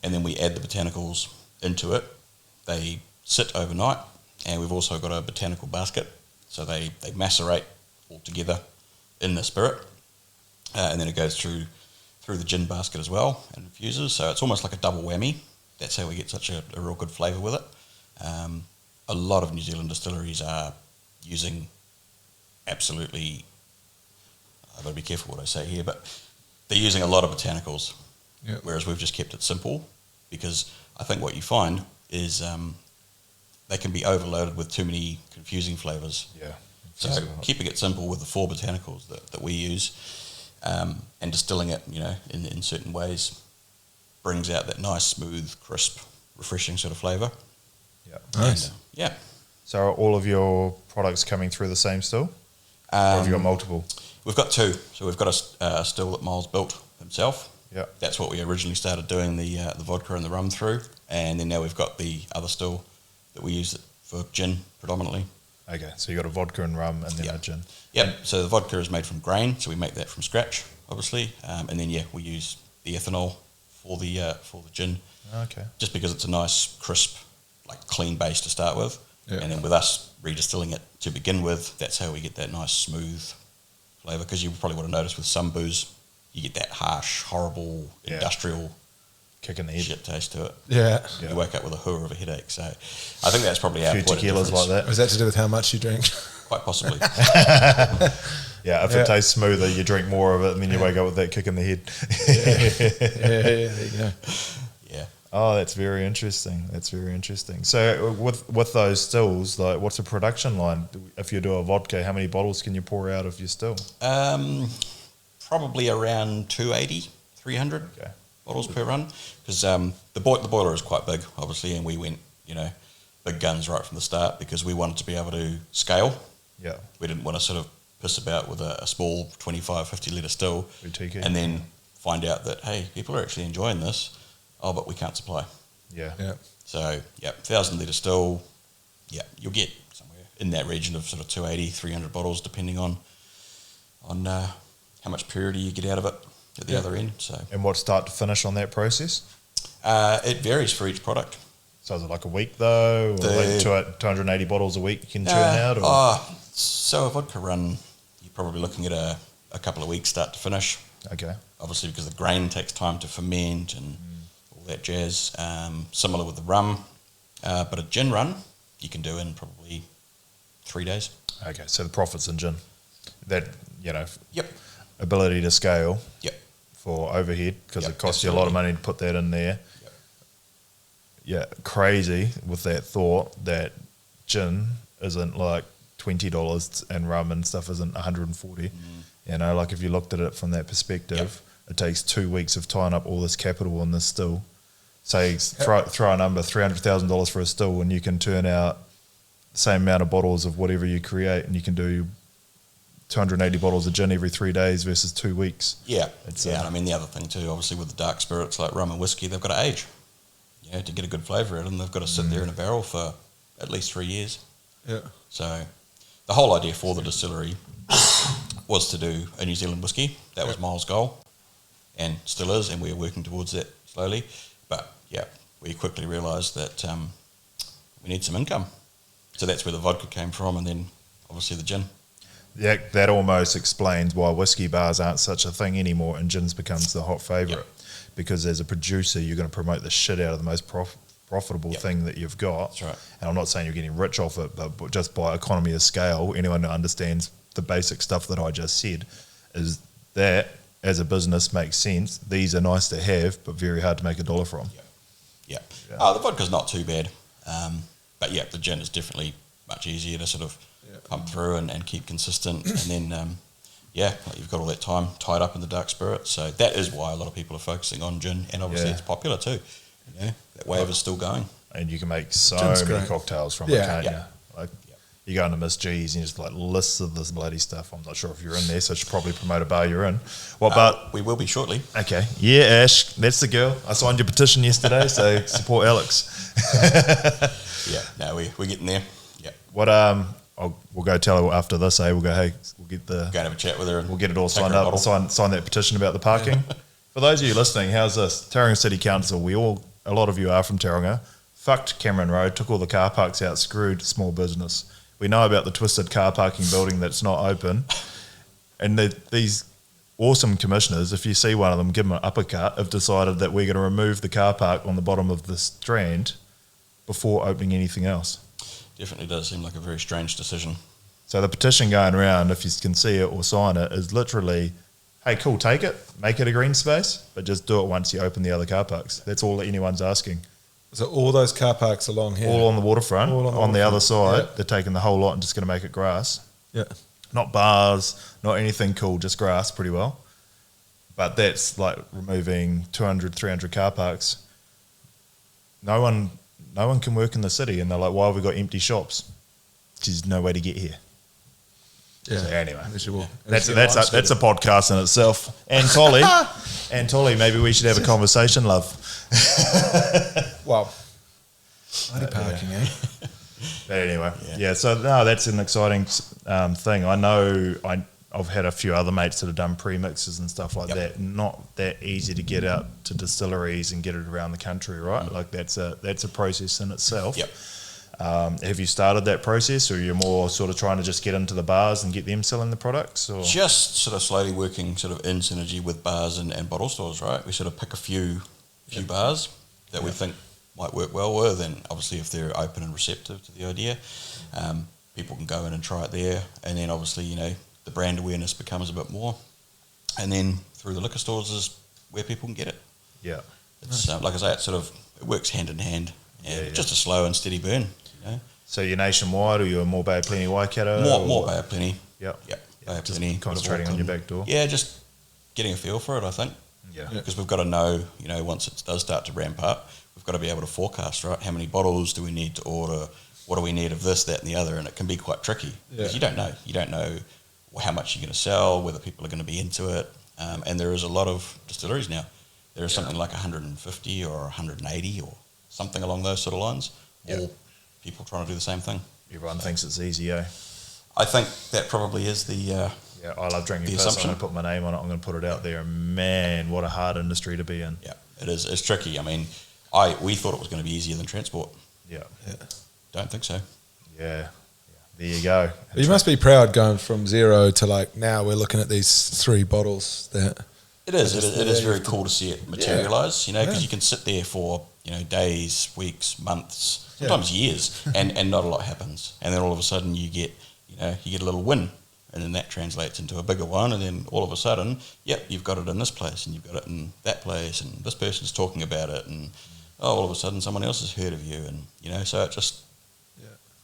and then we add the botanicals into it. They sit overnight, and we've also got a botanical basket, so they macerate all together in the spirit, and then it goes through the gin basket as well and infuses. So it's almost like a double whammy. That's how we get such a real good flavour with it. A lot of New Zealand distilleries are using absolutely, I've got to be careful what I say here, but they're using a lot of botanicals, whereas we've just kept it simple, because I think what you find is they can be overloaded with too many confusing flavours. Yeah. So keeping it simple with the 4 botanicals that we use, and distilling it, in certain ways, brings out that nice, smooth, crisp, refreshing sort of flavour. Yeah. Nice. And, So are all of your products coming through the same still? Or have you got multiple? We've got 2. So we've got a still that Miles built himself. Yeah. That's what we originally started doing the vodka and the rum through. And then now we've got the other still that we use for gin predominantly. Okay, so you got a vodka and rum and then a gin. Yep. So the vodka is made from grain, so we make that from scratch, obviously. And then we use the ethanol for the gin. Okay. Just because it's a nice, crisp, clean base to start with. Yeah. And then with us redistilling it to begin with, that's how we get that nice, smooth flavour. Because you probably would have noticed with some booze, you get that harsh, horrible, industrial kick in the head shit taste to it. Yeah. You wake up with a hooer of a headache. So I think that's probably our few point of tequilas difference. like that. Is that to do with how much you drink? Quite possibly. Yeah, if it tastes smoother, you drink more of it, and then you wake up with that kick in the head. Yeah, there you go. Yeah. Oh, that's very interesting. So with those stills, what's the production line? If you do a vodka, how many bottles can you pour out of your still? Probably around 280, 300 bottles per run. Because the boiler is quite big, obviously, and we went, big guns right from the start because we wanted to be able to scale. Yeah. We didn't want to sort of piss about with a small 25, 50 litre still Boutique. and then find out that, hey, people are actually enjoying this. Oh, but we can't supply. Yeah. So, 1,000 litre still, you'll get somewhere in that region of sort of 280, 300 bottles, depending on how much purity you get out of it at the other end. So, And what start to finish on that process? it varies for each product. So is it like a week though, or 280 bottles a week you can churn out? Or? So a vodka run, you're probably looking at a couple of weeks start to finish. Okay. Obviously, because the grain takes time to ferment and all that jazz. Similar with the rum, but a gin run you can do in probably 3 days. Okay, so the profits in gin, that Yep. ability to scale. Yep. For overhead, because it costs you a lot of money to put that in there. Yep. Yeah, crazy with that thought that gin isn't like $20 and rum and stuff isn't $140. You know, like if you looked at it from that perspective, it takes 2 weeks of tying up all this capital in this still. Say, throw a number, $300,000 for a still, and you can turn out the same amount of bottles of whatever you create, and you can do 280 bottles of gin every 3 days versus 2 weeks. Yeah, and I mean the other thing too, obviously with the dark spirits like rum and whiskey, they've got to age. You know, to get a good flavour out of them, they've got to sit there in a barrel for at least 3 years. Yeah. So the whole idea for the distillery was to do a New Zealand whiskey. That was Miles' goal, and still is, and we're working towards that slowly. But yeah, we quickly realised that we need some income. So that's where the vodka came from, and then obviously the gin. Yeah, that almost explains why whiskey bars aren't such a thing anymore, and gin's becomes the hot favourite. Because as a producer, you're going to promote the shit out of the most profitable thing that you've got. That's right. And I'm not saying you're getting rich off it, but just by economy of scale, anyone that understands the basic stuff that I just said is that as a business makes sense. These are nice to have, but very hard to make a dollar from. Yeah. The vodka's not too bad. But yeah, the gin is definitely much easier to sort of pump through and keep consistent. And then, you've got all that time tied up in the dark spirit. So that is why a lot of people are focusing on gin. And obviously it's popular too. You know, that wave is still going. And you can make so Gin's many great. cocktails from it, can't you? Like, you go into Miss G's and you just like lists of this bloody stuff. I'm not sure if you're in there, so I should probably promote a bar you're in. But we will be shortly. Okay. Yeah, Ash, that's the girl. I signed your petition yesterday, so support Alex. We're getting there. Yeah. We'll go tell her after this, we'll go, we'll get the... Go and have a chat with her. And we'll get it all signed up. Sign that petition about the parking. For those of you listening, how's this? Tauranga City Council, a lot of you are from Tauranga, fucked Cameron Road, took all the car parks out, screwed small business. We know about the twisted car parking building that's not open. And these awesome commissioners, if you see one of them, give them an uppercut, have decided that we're going to remove the car park on the bottom of the Strand before opening anything else. Definitely does seem like a very strange decision. So the petition going around, if you can see it or sign it, is literally, hey, cool, take it, make it a green space, but just do it once you open the other car parks. That's all that anyone's asking. So all those car parks along here? All on the waterfront. On the other side, yeah. They're taking the whole lot and just going to make it grass. Yeah. Not bars, not anything cool, just grass pretty well. But that's like removing 200, 300 car parks. No one can work in the city, and they're like, why have we got empty shops? There's no way to get here. Yeah. So anyway, that's a podcast in itself. And Tolly, maybe we should have a conversation, love. Wow. Bloody parking, eh? But anyway, so no, that's an exciting thing. I know I've had a few other mates that have done premixes and stuff like that. Not that easy to get out to distilleries and get it around the country, right? Like that's a process in itself. Yep. Have you started that process, or you're more sort of trying to just get into the bars and get them selling the products? Or? Just sort of slowly working sort of in synergy with bars and bottle stores, right? We sort of pick a few bars that we think might work well with, and obviously if they're open and receptive to the idea, people can go in and try it there, and then obviously, you know, the brand awareness becomes a bit more, and then through the liquor stores is where people can get it. Yeah. It's like I say, it works hand in hand, and just a slow and steady burn. You know? So you're nationwide, or you're more Bay of Plenty, Waikato? More Bay of Plenty. Yep. Bay of Just Plenty. concentrating on your back door. Yeah, just getting a feel for it, I think. Yeah. Because we've got to know, you know, once it does start to ramp up, we've got to be able to forecast, right? How many bottles do we need to order? What do we need of this, that, and the other? And it can be quite tricky because you don't know. You don't know how much you're going to sell, whether people are going to be into it. And there is a lot of distilleries now. There is something like 150 or 180 or something along those sort of lines. All people trying to do the same thing. Everyone thinks it's easy, eh? I think that probably is the I love drinking the piss. assumption. I'm going to put my name on it. I'm going to put it out there. Man, what a hard industry to be in. Yeah, it is. It's tricky. I mean, we thought it was going to be easier than transport. Yeah. Don't think so. Yeah. There you go. You must be proud going from zero to like now we're looking at these 3 bottles that... It is. It is very cool to see it materialise, you know, because you can sit there for, you know, days, weeks, months, sometimes years, and not a lot happens. And then all of a sudden you get a little win, and then that translates into a bigger one, and then all of a sudden, you've got it in this place, and you've got it in that place, and this person's talking about it, and all of a sudden someone else has heard of you, and, you know, so it just...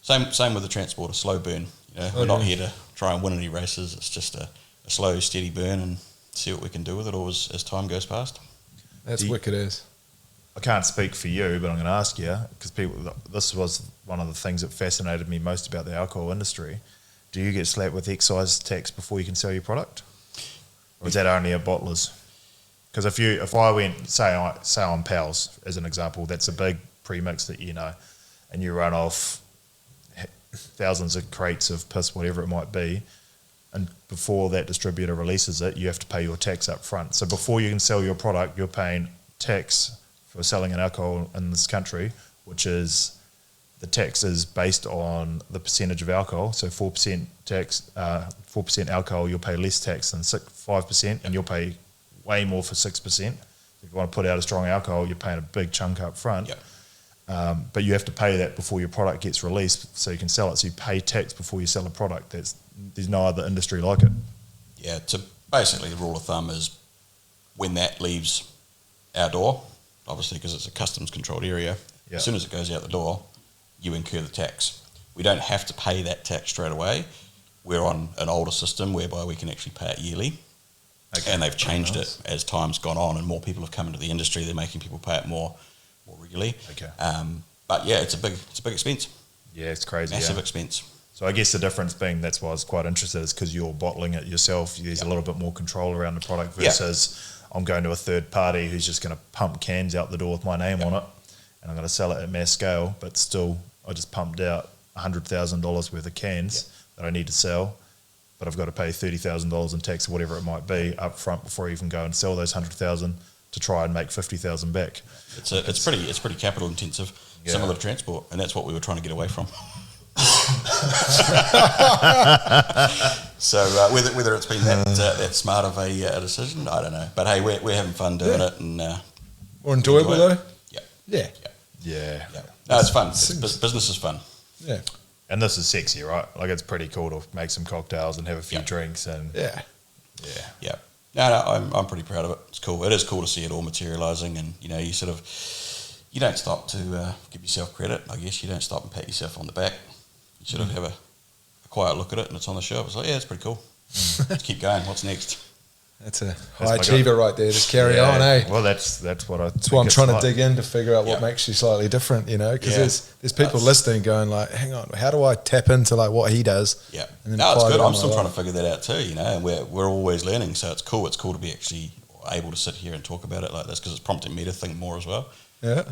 Same with the transport, a slow burn. You know, we're not here to try and win any races. It's just a slow, steady burn and see what we can do with it all as time goes past. That's wicked as. I can't speak for you, but I'm going to ask you, because this was one of the things that fascinated me most about the alcohol industry. Do you get slapped with excise tax before you can sell your product? Or is that only at bottlers? Because if I went, say on Pals, as an example, that's a big premix that you know, and you run off thousands of crates of piss, whatever it might be, and before that distributor releases it, you have to pay your tax up front. So before you can sell your product, you're paying tax for selling an alcohol in this country, which is, the tax is based on the percentage of alcohol. So 4% tax, 4% alcohol, you'll pay less tax than 5%, and you'll pay way more for 6%. If you want to put out a strong alcohol, you're paying a big chunk up front. Yep. But you have to pay that before your product gets released so you can sell it. So you pay tax before you sell a product. There's no other industry like it. Yeah, so basically the rule of thumb is when that leaves our door, obviously because it's a customs controlled area, as soon as it goes out the door, you incur the tax. We don't have to pay that tax straight away. We're on an older system whereby we can actually pay it yearly. Okay. And they've changed it as time's gone on and more people have come into the industry. They're making people pay it more regularly. Okay. But yeah, it's a big expense. Yeah, it's crazy. Massive expense. So I guess the difference being, that's why I was quite interested, is because you're bottling it yourself. There's a little bit more control around the product versus I'm going to a third party who's just going to pump cans out the door with my name on it, and I'm going to sell it at mass scale. But still, I just pumped out $100,000 worth of cans that I need to sell, but I've got to pay $30,000 in tax or whatever it might be up front before I even go and sell those 100,000 to try and make 50,000 back. It's pretty capital intensive, similar to transport, and that's what we were trying to get away from. So whether it's been that smart of a decision, I don't know. But hey, we're having fun doing it, and more enjoyable though. Yeah. No, it's fun. Business is fun. Yeah. And this is sexy, right? Like, it's pretty cool to make some cocktails and have a few drinks and yeah. No, I'm pretty proud of it. It's cool. It is cool to see it all materialising, and you don't stop to give yourself credit. I guess you don't stop and pat yourself on the back. You sort of have a quiet look at it, and it's on the shelf. It's like, yeah, it's pretty cool. Let's keep going. What's next? That's a high achiever right there. Just carry on, eh? Well, that's what I. That's what I'm trying to dig in to figure out what makes you slightly different, you know? Because there's people listening going like, hang on, how do I tap into like what he does? Yeah, no, it's good. I'm still trying to figure that out too, you know. And we're always learning, so it's cool. It's cool to be actually able to sit here and talk about it like this because it's prompting me to think more as well. Yeah,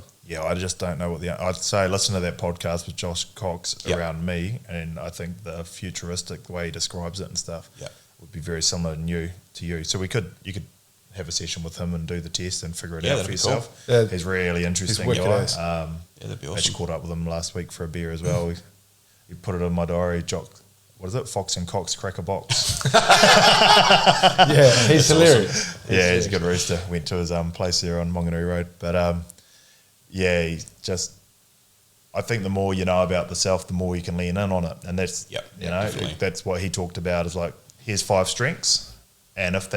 I just don't know what I'd say listen to that podcast with Josh Cox around me, and I think the futuristic way he describes it and stuff would be very similar to you. So you could have a session with him and do the test and figure it out for yourself. Cool. He's really interesting guy. That'd be awesome. Actually caught up with him last week for a beer as well. He put it in my diary, what is it? Fox and Cox Cracker Box. He's hilarious. He's a good rooster. Went to his place there on Wanganui Road. But he just, I think the more you know about the self, the more you can lean in on it. And that's, definitely. That's what he talked about, is like, here's 5 strengths. And if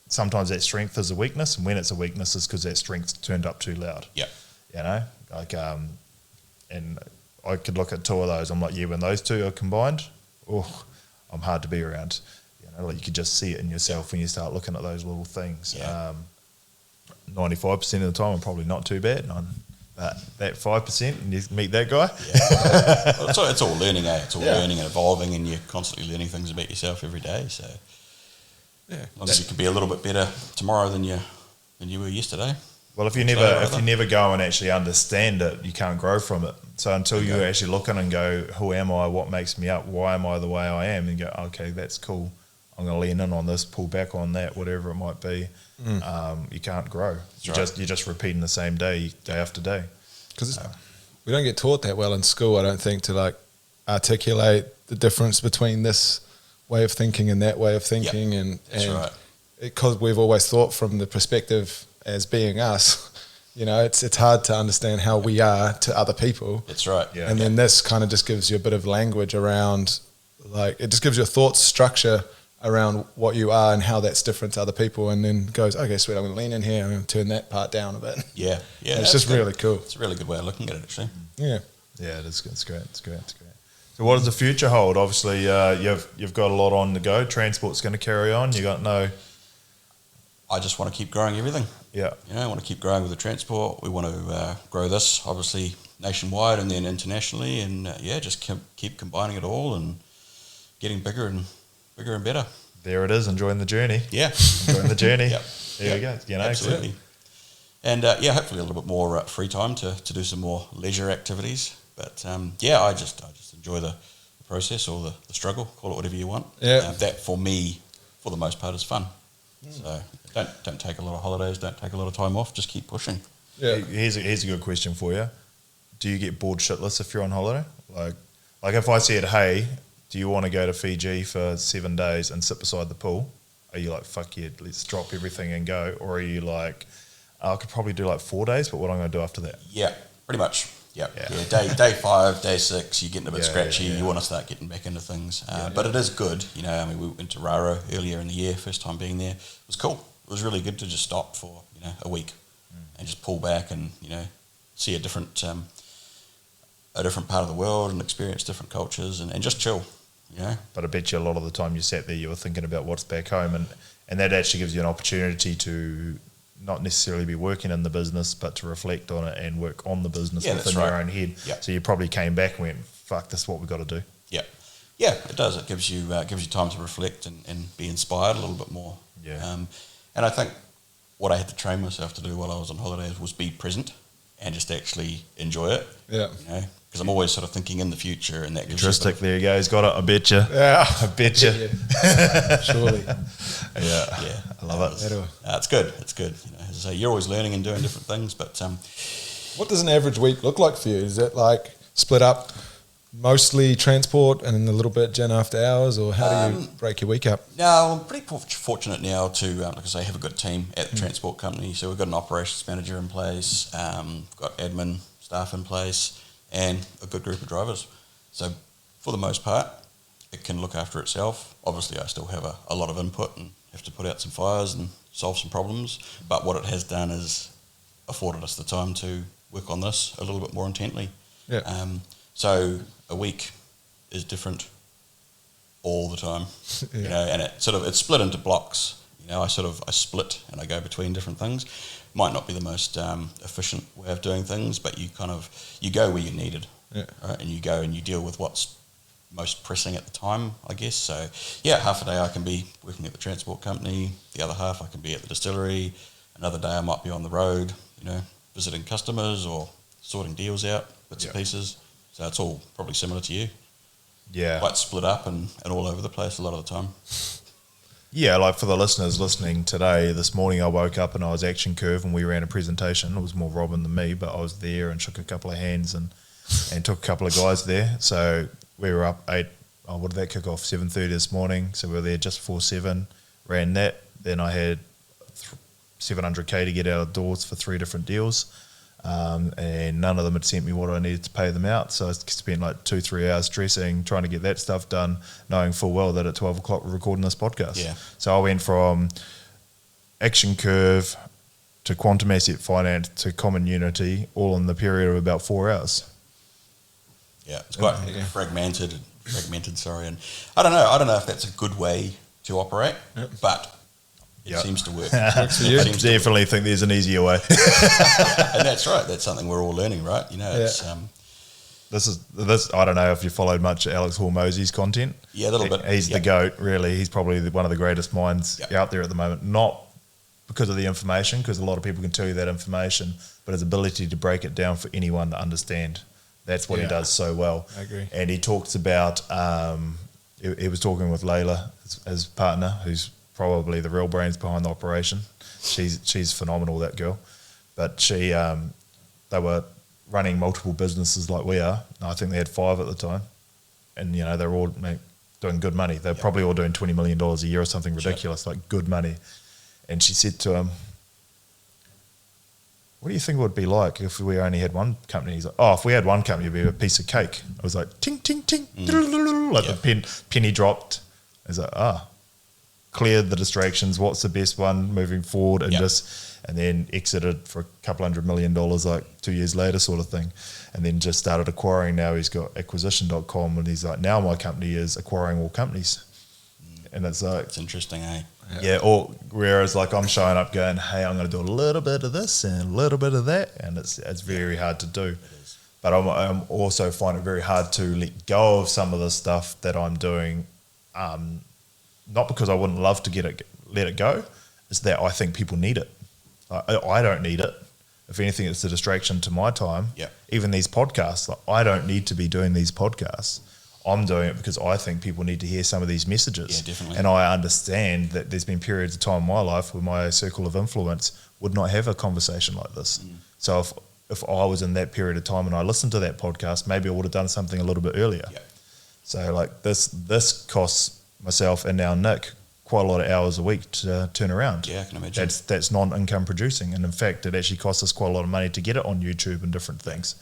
sometimes that strength is a weakness, and when it's a weakness is because that strength's turned up too loud. Yeah. You know, like, and I could look at 2 of those. I'm like, when those 2 are combined, I'm hard to be around. You know, like, you could just see it in yourself when you start looking at those little things. 95% of the time, I'm probably not too bad. But that 5%, and you meet that guy. Well, it's all learning, eh? It's all learning and evolving, and you're constantly learning things about yourself every day. So, as long as you could be a little bit better tomorrow than you were yesterday. Well, if you never go and actually understand it, you can't grow from it. So until you actually look in and go, who am I? What makes me up? Why am I the way I am? And go, okay, that's cool. I'm going to lean in on this, pull back on that, whatever it might be. You can't grow. You're just repeating the same day after day. Because we don't get taught that well in school, I don't think, to like articulate the difference between this way of thinking and that way of thinking. And because we've always thought from the perspective as being us, you know, it's hard to understand how we are to other people. That's right. Yeah. And then this kind of just gives you a bit of language around, like, it just gives you a thought structure around what you are and how that's different to other people, and then goes, okay, sweet, I'm going to lean in here, I'm going to turn that part down a bit. It's just really cool. It's a really good way of looking at it, actually. Yeah, it is good. It's great. So what does the future hold? Obviously, you've got a lot on the go. Transport's going to carry on. You got no... I just want to keep growing everything. Yeah. I want to keep growing with the transport. We want to grow this, obviously, nationwide and then internationally. And, just keep combining it all and getting bigger and better. There it is, enjoying the journey. Yeah. Enjoying the journey. Yep. There you go. Absolutely. And, hopefully a little bit more free time to do some more leisure activities. But, I just enjoy the process or the struggle, call it whatever you want. Yeah. That, for me, for the most part, is fun. So don't take a lot of holidays, don't take a lot of time off, just keep pushing. Yeah. Here's a good question for you. Do you get bored shitless if you're on holiday? Like if I said, hey, do you want to go to Fiji for 7 days and sit beside the pool? Are you like, fuck yeah, let's drop everything and go? Or are you like, I could probably do like 4 days, but what am I going to do after that? Yeah, pretty much. Yeah. Day 5, day 6, you're getting a bit scratchy. Yeah. You want to start getting back into things. But it is good. We went to Raro earlier in the year, first time being there. It was cool. It was really good to just stop for, a week and just pull back and, see a different part of the world and experience different cultures and just chill, But I bet you a lot of the time you sat there, you were thinking about what's back home, and that actually gives you an opportunity to not necessarily be working in the business, but to reflect on it and work on the business within your own head. Yeah. So you probably came back and went, fuck, this is what we've got to do. Yeah. Yeah, it does. It gives you time to reflect and be inspired a little bit more. Yeah. And I think what I had to train myself to do while I was on holidays was be present and just actually enjoy it. Yeah. Because I'm always sort of thinking in the future, and that gives Futuristic, there you go. He's got it. I bet you. Yeah. I bet you. Surely. Yeah. I love it. It's good. It's good. As I say, you're always learning and doing different things, but What does an average week look like for you? Is it like split up mostly transport and then a little bit gin after hours, or how do you break your week up? No, I'm pretty fortunate now to, like I say, have a good team at the transport company. So we've got an operations manager in place, we've got admin staff in place, and a good group of drivers. So for the most part, it can look after itself. Obviously, I still have a lot of input and have to put out some fires and solve some problems. But what it has done is afforded us the time to work on this a little bit more intently. Yeah. So a week is different all the time, and it's split into blocks. I split and I go between different things. Might not be the most efficient way of doing things, but you go where you're needed, right? And you go and you deal with what's most pressing at the time, I guess. So half a day I can be working at the transport company, the other half I can be at the distillery, another day I might be on the road, visiting customers or sorting deals out, bits and pieces. So it's all probably similar to you. Yeah. Quite split up and all over the place a lot of the time. Yeah, like for the listeners listening today, this morning I woke up and I was Action Curve and we ran a presentation. It was more Robin than me, but I was there and shook a couple of hands and took a couple of guys there. So we were up 8, what did that kick off? 7:30 this morning. So we were there just before 7, ran that. Then I had 700K to get out of doors for 3 different deals. And none of them had sent me what I needed to pay them out. So I spent like 2-3 hours stressing, trying to get that stuff done, knowing full well that at 12 o'clock we're recording this podcast. Yeah. So I went from Action Curve to Quantum Asset Finance to Common Unity, all in the period of about 4 hours. Yeah, it's quite fragmented, and I don't know if that's a good way to operate, but it seems to work. I definitely think there's an easier way. And that's right. That's something we're all learning, right? It's This I don't know if you followed much Alex Hormozzi's content. Yeah, a little bit. He's the GOAT, really. He's probably one of the greatest minds out there at the moment. Not because of the information, because a lot of people can tell you that information, but his ability to break it down for anyone to understand. That's what he does so well. I agree. And he talks about, he was talking with Layla, his partner, who's probably the real brains behind the operation. She's phenomenal, that girl. But they were running multiple businesses like we are. I think they had 5 at the time. And, they're all doing good money. They're probably all doing $20 million a year or something ridiculous, like good money. And she said to him, what do you think it would be like if we only had one company? He's like, if we had one company, it'd be a piece of cake. I was like, ting, ting, ting, like the penny dropped. He's like, cleared the distractions. What's the best one moving forward, and and then exited for $200 million like 2 years later, sort of thing, and then just started acquiring. Now he's got acquisition.com, and he's like, now my company is acquiring all companies, and it's like it's interesting, eh? Yeah, or whereas like I'm showing up going, hey, I'm going to do a little bit of this and a little bit of that, and it's very hard to do. But I'm also find it very hard to let go of some of the stuff that I'm doing, not because I wouldn't love to let it go. It's that I think people need it. I don't need it. If anything, it's a distraction to my time. Yeah. Even these podcasts, like, I don't need to be doing these podcasts. I'm doing it because I think people need to hear some of these messages. Yeah, definitely. And I understand that there's been periods of time in my life where my circle of influence would not have a conversation like this. So if I was in that period of time and I listened to that podcast, maybe I would have done something a little bit earlier. Yeah. So like this costs myself and now Nick quite a lot of hours a week to turn around. Yeah, I can imagine. That's non-income producing, and in fact, it actually costs us quite a lot of money to get it on YouTube and different things.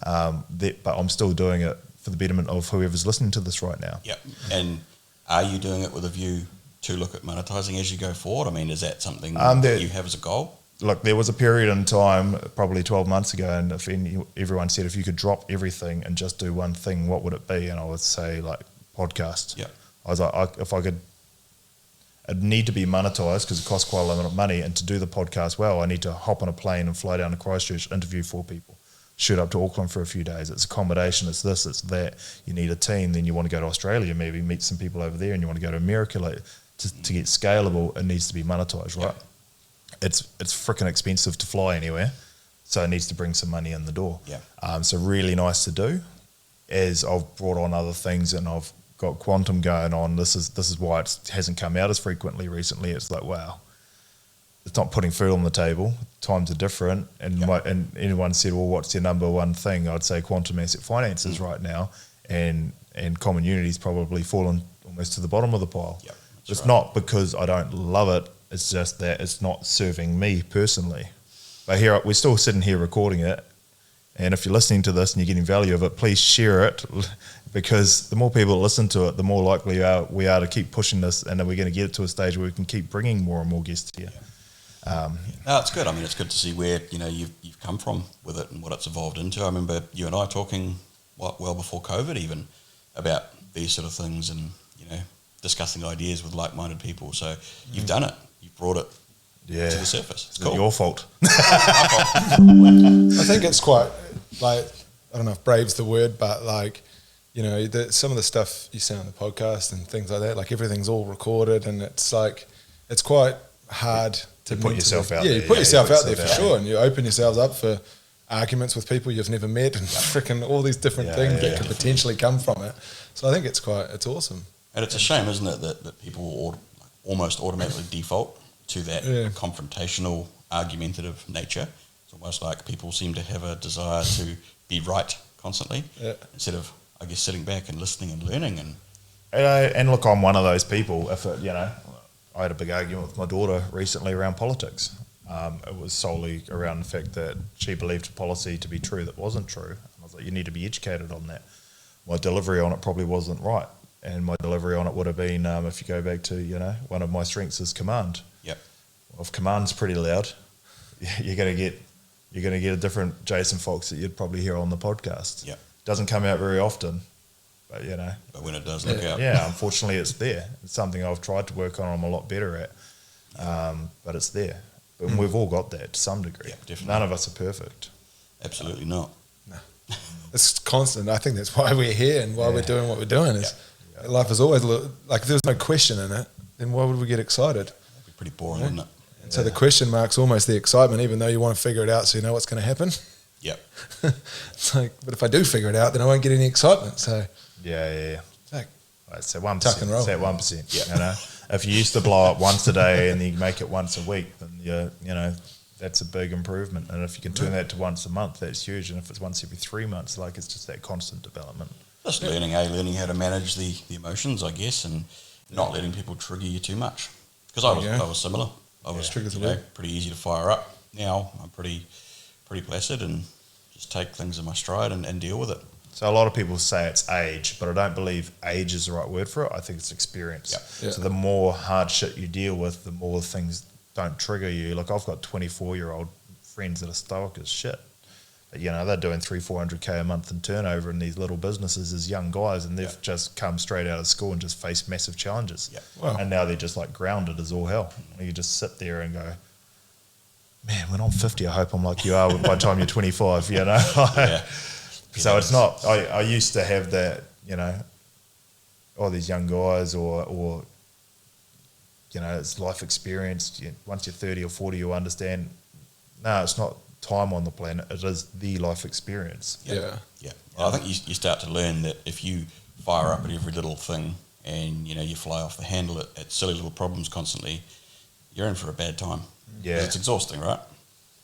But I'm still doing it for the betterment of whoever's listening to this right now. Yeah. And are you doing it with a view to look at monetizing as you go forward? I mean, is that something that you have as a goal? Look, there was a period in time, probably 12 months ago, and if everyone said if you could drop everything and just do one thing, what would it be? And I would say like podcast. Yeah. I was like, if I could, it'd need to be monetized because it costs quite a lot of money. And to do the podcast well, I need to hop on a plane and fly down to Christchurch, interview 4 people, shoot up to Auckland for a few days. It's accommodation, it's this, it's that. You need a team. Then you want to go to Australia, maybe meet some people over there, and you want to go to America. Like, to get scalable, it needs to be monetized, right? Yeah. It's freaking expensive to fly anywhere, so it needs to bring some money in the door. Yeah. So really nice to do. As I've brought on other things and I've got Quantum going on, this is why it hasn't come out as frequently recently. It's like, wow, it's not putting food on the table. Times are different, and and anyone said, well, what's your number one thing? I'd say quantum asset finances right now, and common unity's probably fallen almost to the bottom of the pile. Yep, it's not because I don't love it. It's just that it's not serving me personally. But here we're still sitting here recording it, and if you're listening to this and you're getting value of it, please share it, because the more people that listen to it, the more likely we are to keep pushing this, and then we're going to get it to a stage where we can keep bringing more and more guests here. No, it's good. I mean, it's good to see where you've come from with it and what it's evolved into. I remember you and I talking well before COVID even about these sort of things, and discussing ideas with like-minded people. So you've done it. You've brought it to the surface. It's cool. Your fault. I think it's quite, like, I don't know if brave's the word, but like, some of the stuff you say on the podcast and things like that, like everything's all recorded, and it's like, it's quite hard to put yourself out there. Yeah, you put yourself out there for sure, and you open yourselves up for arguments with people you've never met, and freaking all these different things that could potentially come from it. So I think it's awesome. And it's a shame, isn't it, that people almost automatically default to that confrontational, argumentative nature. It's almost like people seem to have a desire to be right constantly, instead of, I guess, sitting back and listening and learning. And look, I'm one of those people. If I had a big argument with my daughter recently around politics. It was solely around the fact that she believed policy to be true that wasn't true. I was like, you need to be educated on that. My delivery on it probably wasn't right. And my delivery on it would have been, if you go back to, one of my strengths is command. Yep. Well, if command's pretty loud, you're going to get a different Jason Fox that you'd probably hear on the podcast. Yep. Doesn't come out very often, but But when it does, look out. Yeah, unfortunately, it's there. It's something I've tried to work on. I'm a lot better at, but it's there. But we've all got that to some degree. Yeah, definitely. None of us are perfect. Absolutely not. No. It's constant. I think that's why we're here and why we're doing what we're doing. Is life is always like, if there's no question in it, then why would we get excited? It'd be pretty boring, wouldn't it? And so the question mark's almost the excitement, even though you want to figure it out so you know what's going to happen. Yep. It's like, but if I do figure it out, then I won't get any excitement. So It's that 1%. Tuck and roll. It's that 1%. Yeah. If you used to blow up once a day and then you make it once a week, then that's a big improvement. And if you can turn that to once a month, that's huge. And if it's once every 3 months, like, it's just that constant development. Just learning how to manage the emotions, I guess, and not letting people trigger you too much. Because I was similar. I was pretty easy to fire up. Now I'm pretty placid and just take things in my stride and deal with it. So a lot of people say it's age, but I don't believe age is the right word for it. I think it's experience. Yeah. So the more hard shit you deal with, the more things don't trigger you. Like I've got 24-year-old friends that are stoic as shit. But, you know, they're doing 300-400K a month in turnover in these little businesses as young guys, and they've just come straight out of school and just faced massive challenges. Yeah. Wow. And now they're just like grounded as all hell. And you just sit there and go, man, when I'm 50, I hope I'm like you are by the time you're 25, you know? Yeah. So it's not, I used to have that, you know, all these young guys or you know, it's life experience. Once you're 30 or 40, you understand, no, it's not time on the planet, it is the life experience. Yeah. Well, I think you start to learn that if you fire up at every little thing and, you know, you fly off the handle at silly little problems constantly, you're in for a bad time. Yeah. 'Cause it's exhausting, right?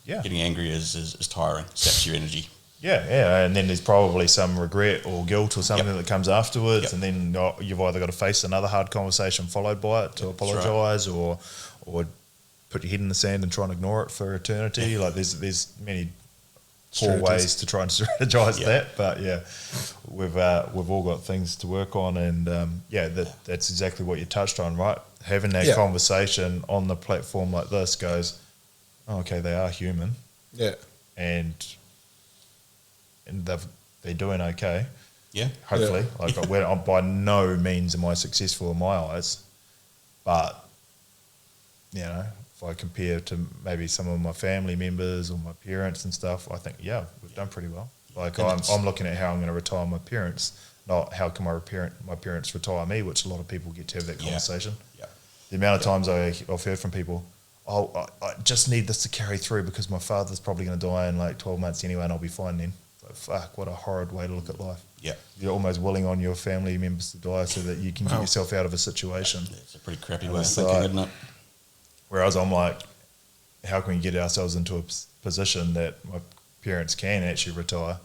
Yeah. Getting angry is tiring, saps your energy. Yeah, and then there's probably some regret or guilt or something that comes afterwards, Yep. and then you've either got to face another hard conversation followed by it to apologise, or put your head in the sand and try and ignore it for eternity. Like there's many poor ways to try and strategise that, but yeah, we've all got things to work on, and that's exactly what you touched on, right? Having that conversation on the platform like this goes, oh, okay, they are human, and they're doing okay. Yeah. Hopefully. I'm by no means am I successful in my eyes. But, you know, if I compare to maybe some of my family members or my parents and stuff, I think, we've done pretty well. Like I'm looking at how I'm going to retire my parents, not how can my parents retire me, which a lot of people get to have that conversation. Yeah. The amount of times I've heard from people, I just need this to carry through because my father's probably going to die in like 12 months anyway and I'll be fine then. Like, fuck, what a horrid way to look at life. Yeah. You're almost willing on your family members to die so that you can get yourself out of a situation. It's a pretty crappy way of thinking, isn't it? Whereas I'm like, how can we get ourselves into a position that my parents can actually retire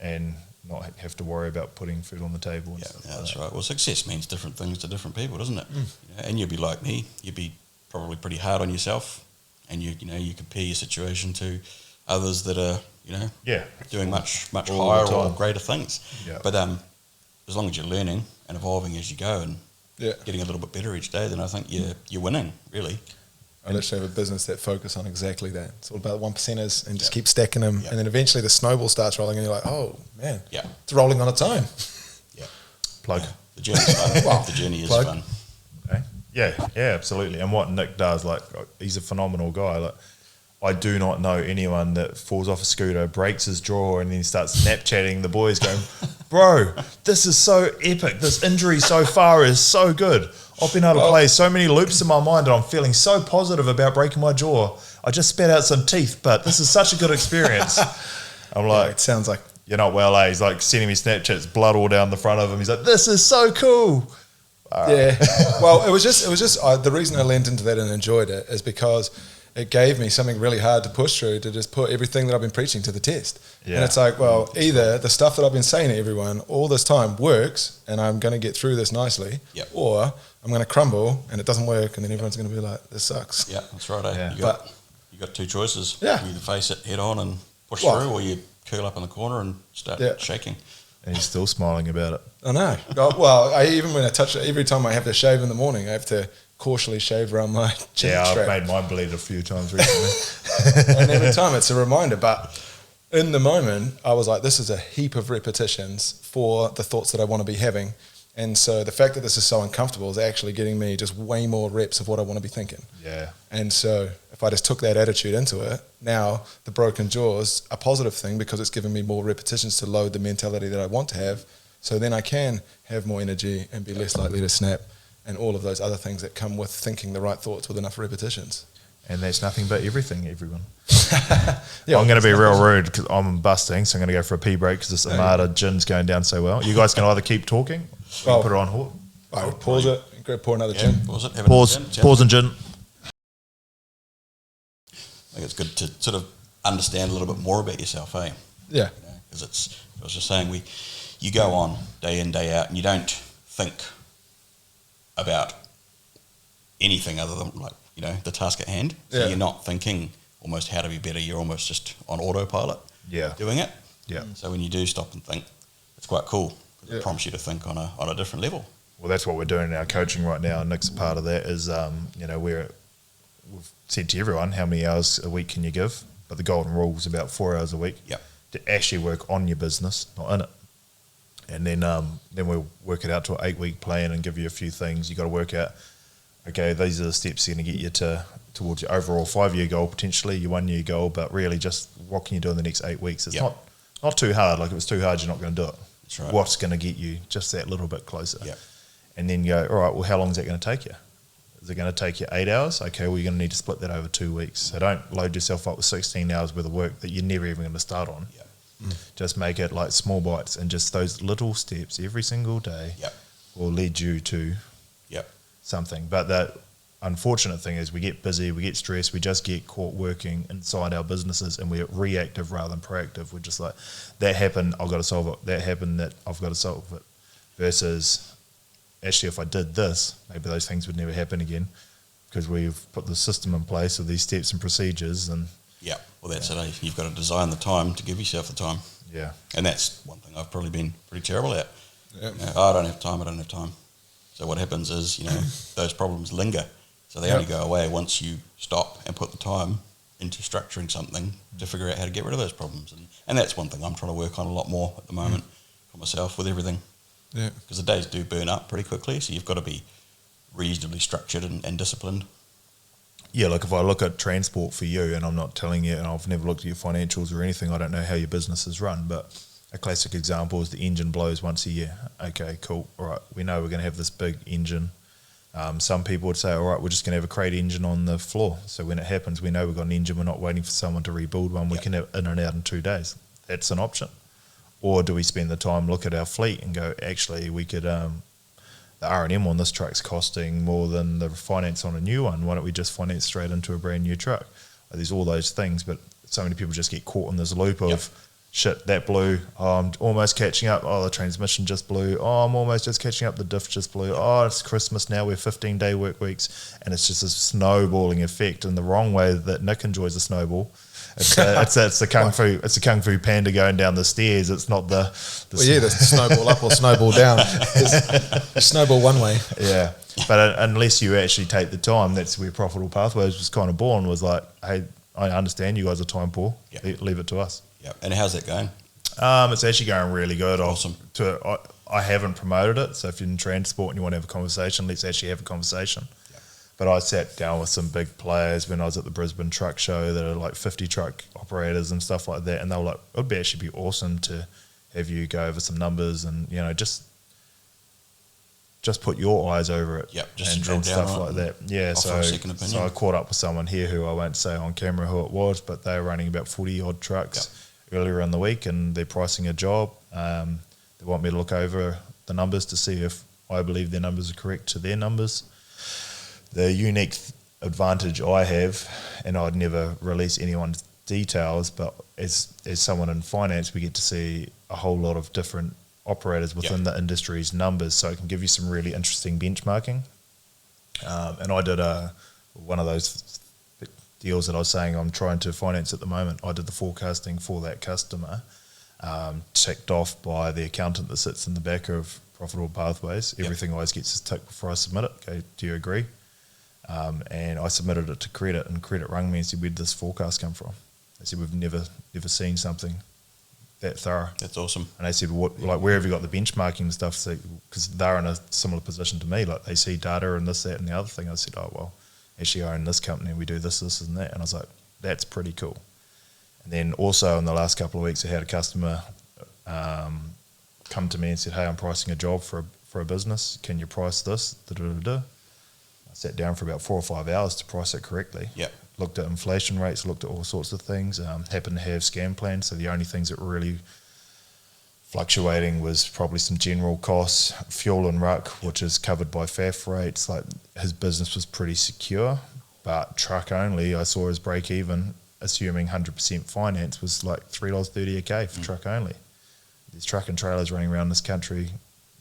and not have to worry about putting food on the table? And stuff That's right. Well, success means different things to different people, doesn't it? You know, and you'd be like me. You'd be probably pretty hard on yourself, and you compare your situation to others that are doing much All higher the time. or greater things. But as long as you're learning and evolving as you go and getting a little bit better each day, then I think you're winning, really. I literally have a business that focus on exactly that. It's all about 1%ers and just keep stacking them, and then eventually the snowball starts rolling, and you're like, oh man, it's rolling on its own. Plug. The journey's fun. The journey is fun. Okay. Yeah, absolutely. And what Nick does, like, he's a phenomenal guy. Like, I do not know anyone that falls off a scooter, breaks his jaw, and then starts Snapchatting the boys going, bro, this is so epic. This injury so far is so good. I've been able to play so many loops in my mind and I'm feeling so positive about breaking my jaw. I just spat out some teeth, but this is such a good experience. I'm like, it sounds like you're not well, eh? He's like sending me Snapchats, blood all down the front of him. He's like, this is so cool. Well, it was just the reason I leaned into that and enjoyed it is because it gave me something really hard to push through, to just put everything that I've been preaching to the test. And it's like, well, either the stuff that I've been saying to everyone all this time works and I'm going to get through this nicely, or I'm going to crumble and it doesn't work and then everyone's going to be like, this sucks. Yeah, that's right. Eh? Yeah. You got two choices. Yeah. You either face it head on and push through, or you curl up in the corner and start shaking. And he's still smiling about it. I know. Well, even when I touch it, every time I have to shave in the morning, I have to cautiously shave around my chin strap. I've made mine bleed a few times recently. And every time it's a reminder. But in the moment, I was like, this is a heap of repetitions for the thoughts that I want to be having. And so the fact that this is so uncomfortable is actually getting me just way more reps of what I want to be thinking. Yeah. And so if I just took that attitude into it, now the broken jaw's a positive thing because it's giving me more repetitions to load the mentality that I want to have. So then I can have more energy and be less likely to snap and all of those other things that come with thinking the right thoughts with enough repetitions. And that's nothing but everything, everyone. I'm going to be real rude because I'm busting, so I'm going to go for a pee break because this Armada gin's going down so well. You guys can either keep talking or put it on hold. I would pause it and go pour another gin. Pause and gin. I think it's good to sort of understand a little bit more about yourself, eh? Yeah. Because I was just saying, you go on day in, day out, and you don't think about anything other than the task at hand. So you're not thinking almost how to be better. You're almost just on autopilot doing it. Yeah. So when you do stop and think, it's quite cool. It prompts you to think on a different level. Well, that's what we're doing in our coaching right now. Nick's a part of that is, we've said to everyone, how many hours a week can you give? But the golden rule is about 4 hours a week to actually work on your business, not in it. And then we'll work it out to an 8-week plan and give you a few things. You got to work out, okay, these are the steps going to get you towards your overall 5-year goal, potentially your 1-year goal, but really just what can you do in the next 8 weeks? It's not too hard. Like if it's too hard, you're not going to do it. That's right. What's going to get you just that little bit closer? Yep. And then you go, all right, well, how long is that going to take you? Is it going to take you 8 hours? Okay, well, you're going to need to split that over 2 weeks. So don't load yourself up with 16 hours worth of work that you're never even going to start on. Yep. Just make it like small bites, and just those little steps every single day will lead you to something. But the unfortunate thing is we get busy, we get stressed, we just get caught working inside our businesses, and we're reactive rather than proactive. We're just like, that happened, I've got to solve it. That happened, that I've got to solve it. Versus, actually, if I did this, maybe those things would never happen again, because we've put the system in place with these steps and procedures. And well, that's it. You've got to design the time to give yourself the time. And that's one thing I've probably been pretty terrible at. I don't have time. So what happens is, those problems linger. So they only go away once you stop and put the time into structuring something to figure out how to get rid of those problems. And that's one thing I'm trying to work on a lot more at the moment for myself with everything. Because the days do burn up pretty quickly, so you've got to be reasonably structured and disciplined. Like if I look at transport for you, and I'm not telling you, and I've never looked at your financials or anything, I don't know how your business is run, but a classic example is the engine blows once a year. Okay, cool. All right, we know we're going to have this big engine. Some people would say, all right, we're just going to have a crate engine on the floor. So when it happens, we know we've got an engine. We're not waiting for someone to rebuild one. We can have in and out in 2 days. That's an option. Or do we spend the time, look at our fleet and go, actually, we could, the R&M on this truck's costing more than the finance on a new one. Why don't we just finance straight into a brand new truck? There's all those things, but so many people just get caught in this loop of, shit, that blew. Oh, I'm almost catching up. Oh, the transmission just blew. Oh, I'm almost just catching up. The diff just blew. Oh, it's Christmas now. We're 15-day work weeks. And it's just a snowballing effect in the wrong way that Nick enjoys a snowball. It's the kung fu. It's a kung fu panda going down the stairs. It's not the snowball up or snowball down. It's snowball one way. Yeah, but unless you actually take the time, that's where Profitable Pathways was kind of born. Was like, hey, I understand you guys are time poor. Leave it to us. And how's that going? It's actually going really good. Awesome. I haven't promoted it, so if you're in transport and you want to have a conversation, let's actually have a conversation. But I sat down with some big players when I was at the Brisbane Truck Show that are like 50 truck operators and stuff like that, and they were like, it would actually be awesome to have you go over some numbers and, just put your eyes over it and stuff like that. Yeah, so I caught up with someone here who I won't say on camera who it was, but they were running about 40-odd trucks earlier in the week, and they're pricing a job. They want me to look over the numbers to see if I believe their numbers are correct to their numbers. The unique advantage I have, and I'd never release anyone's details, but as someone in finance, we get to see a whole lot of different operators within the industry's numbers, so it can give you some really interesting benchmarking. And I did one of those deals that I was saying I'm trying to finance at the moment. I did the forecasting for that customer, ticked off by the accountant that sits in the back of Profitable Pathways. Everything always gets a tick before I submit it. Okay, do you agree? And I submitted it to credit, and credit rang me and said, where did this forecast come from? They said, we've never seen something that thorough. That's awesome. And they said, where have you got the benchmarking and stuff? Because they're in a similar position to me. Like, they see data and this, that, and the other thing. I said, oh, well, actually I own this company and we do this, and that. And I was like, that's pretty cool. And then also in the last couple of weeks, I had a customer come to me and said, hey, I'm pricing a job for a business. Can you price this? I sat down for about 4 or 5 hours to price it correctly. Looked at inflation rates, looked at all sorts of things. Happened to have scam plans, so the only things that were really fluctuating was probably some general costs, fuel and ruck, which is covered by FAF rates. Like, his business was pretty secure, but truck only, I saw his break even, assuming 100% finance, was like $3.30 a K for truck only. There's truck and trailers running around this country